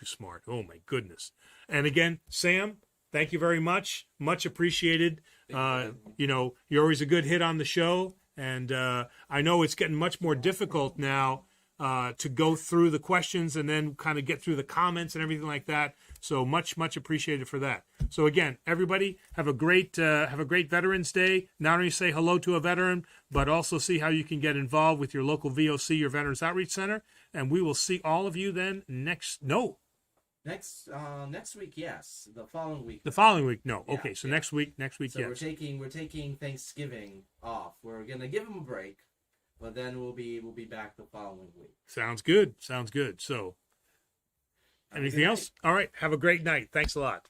smart. Oh my goodness. And again, Sam, thank you very much. Much appreciated. You're always a good hit on the show, and I know it's getting much more difficult now to go through the questions and then kind of get through the comments and everything like that. So much appreciated for that. So again, everybody have a great Veterans Day. Not only say hello to a veteran, but also see how you can get involved with your local VOC, your Veterans Outreach Center. And we will see all of you then next week, yes. The following week. The following week, no. Yeah, Okay, so yeah. next week, So yes. we're taking Thanksgiving off. We're gonna give them a break, but then we'll be back the following week. Sounds good. So, anything else? All right. Have a great night. Thanks a lot.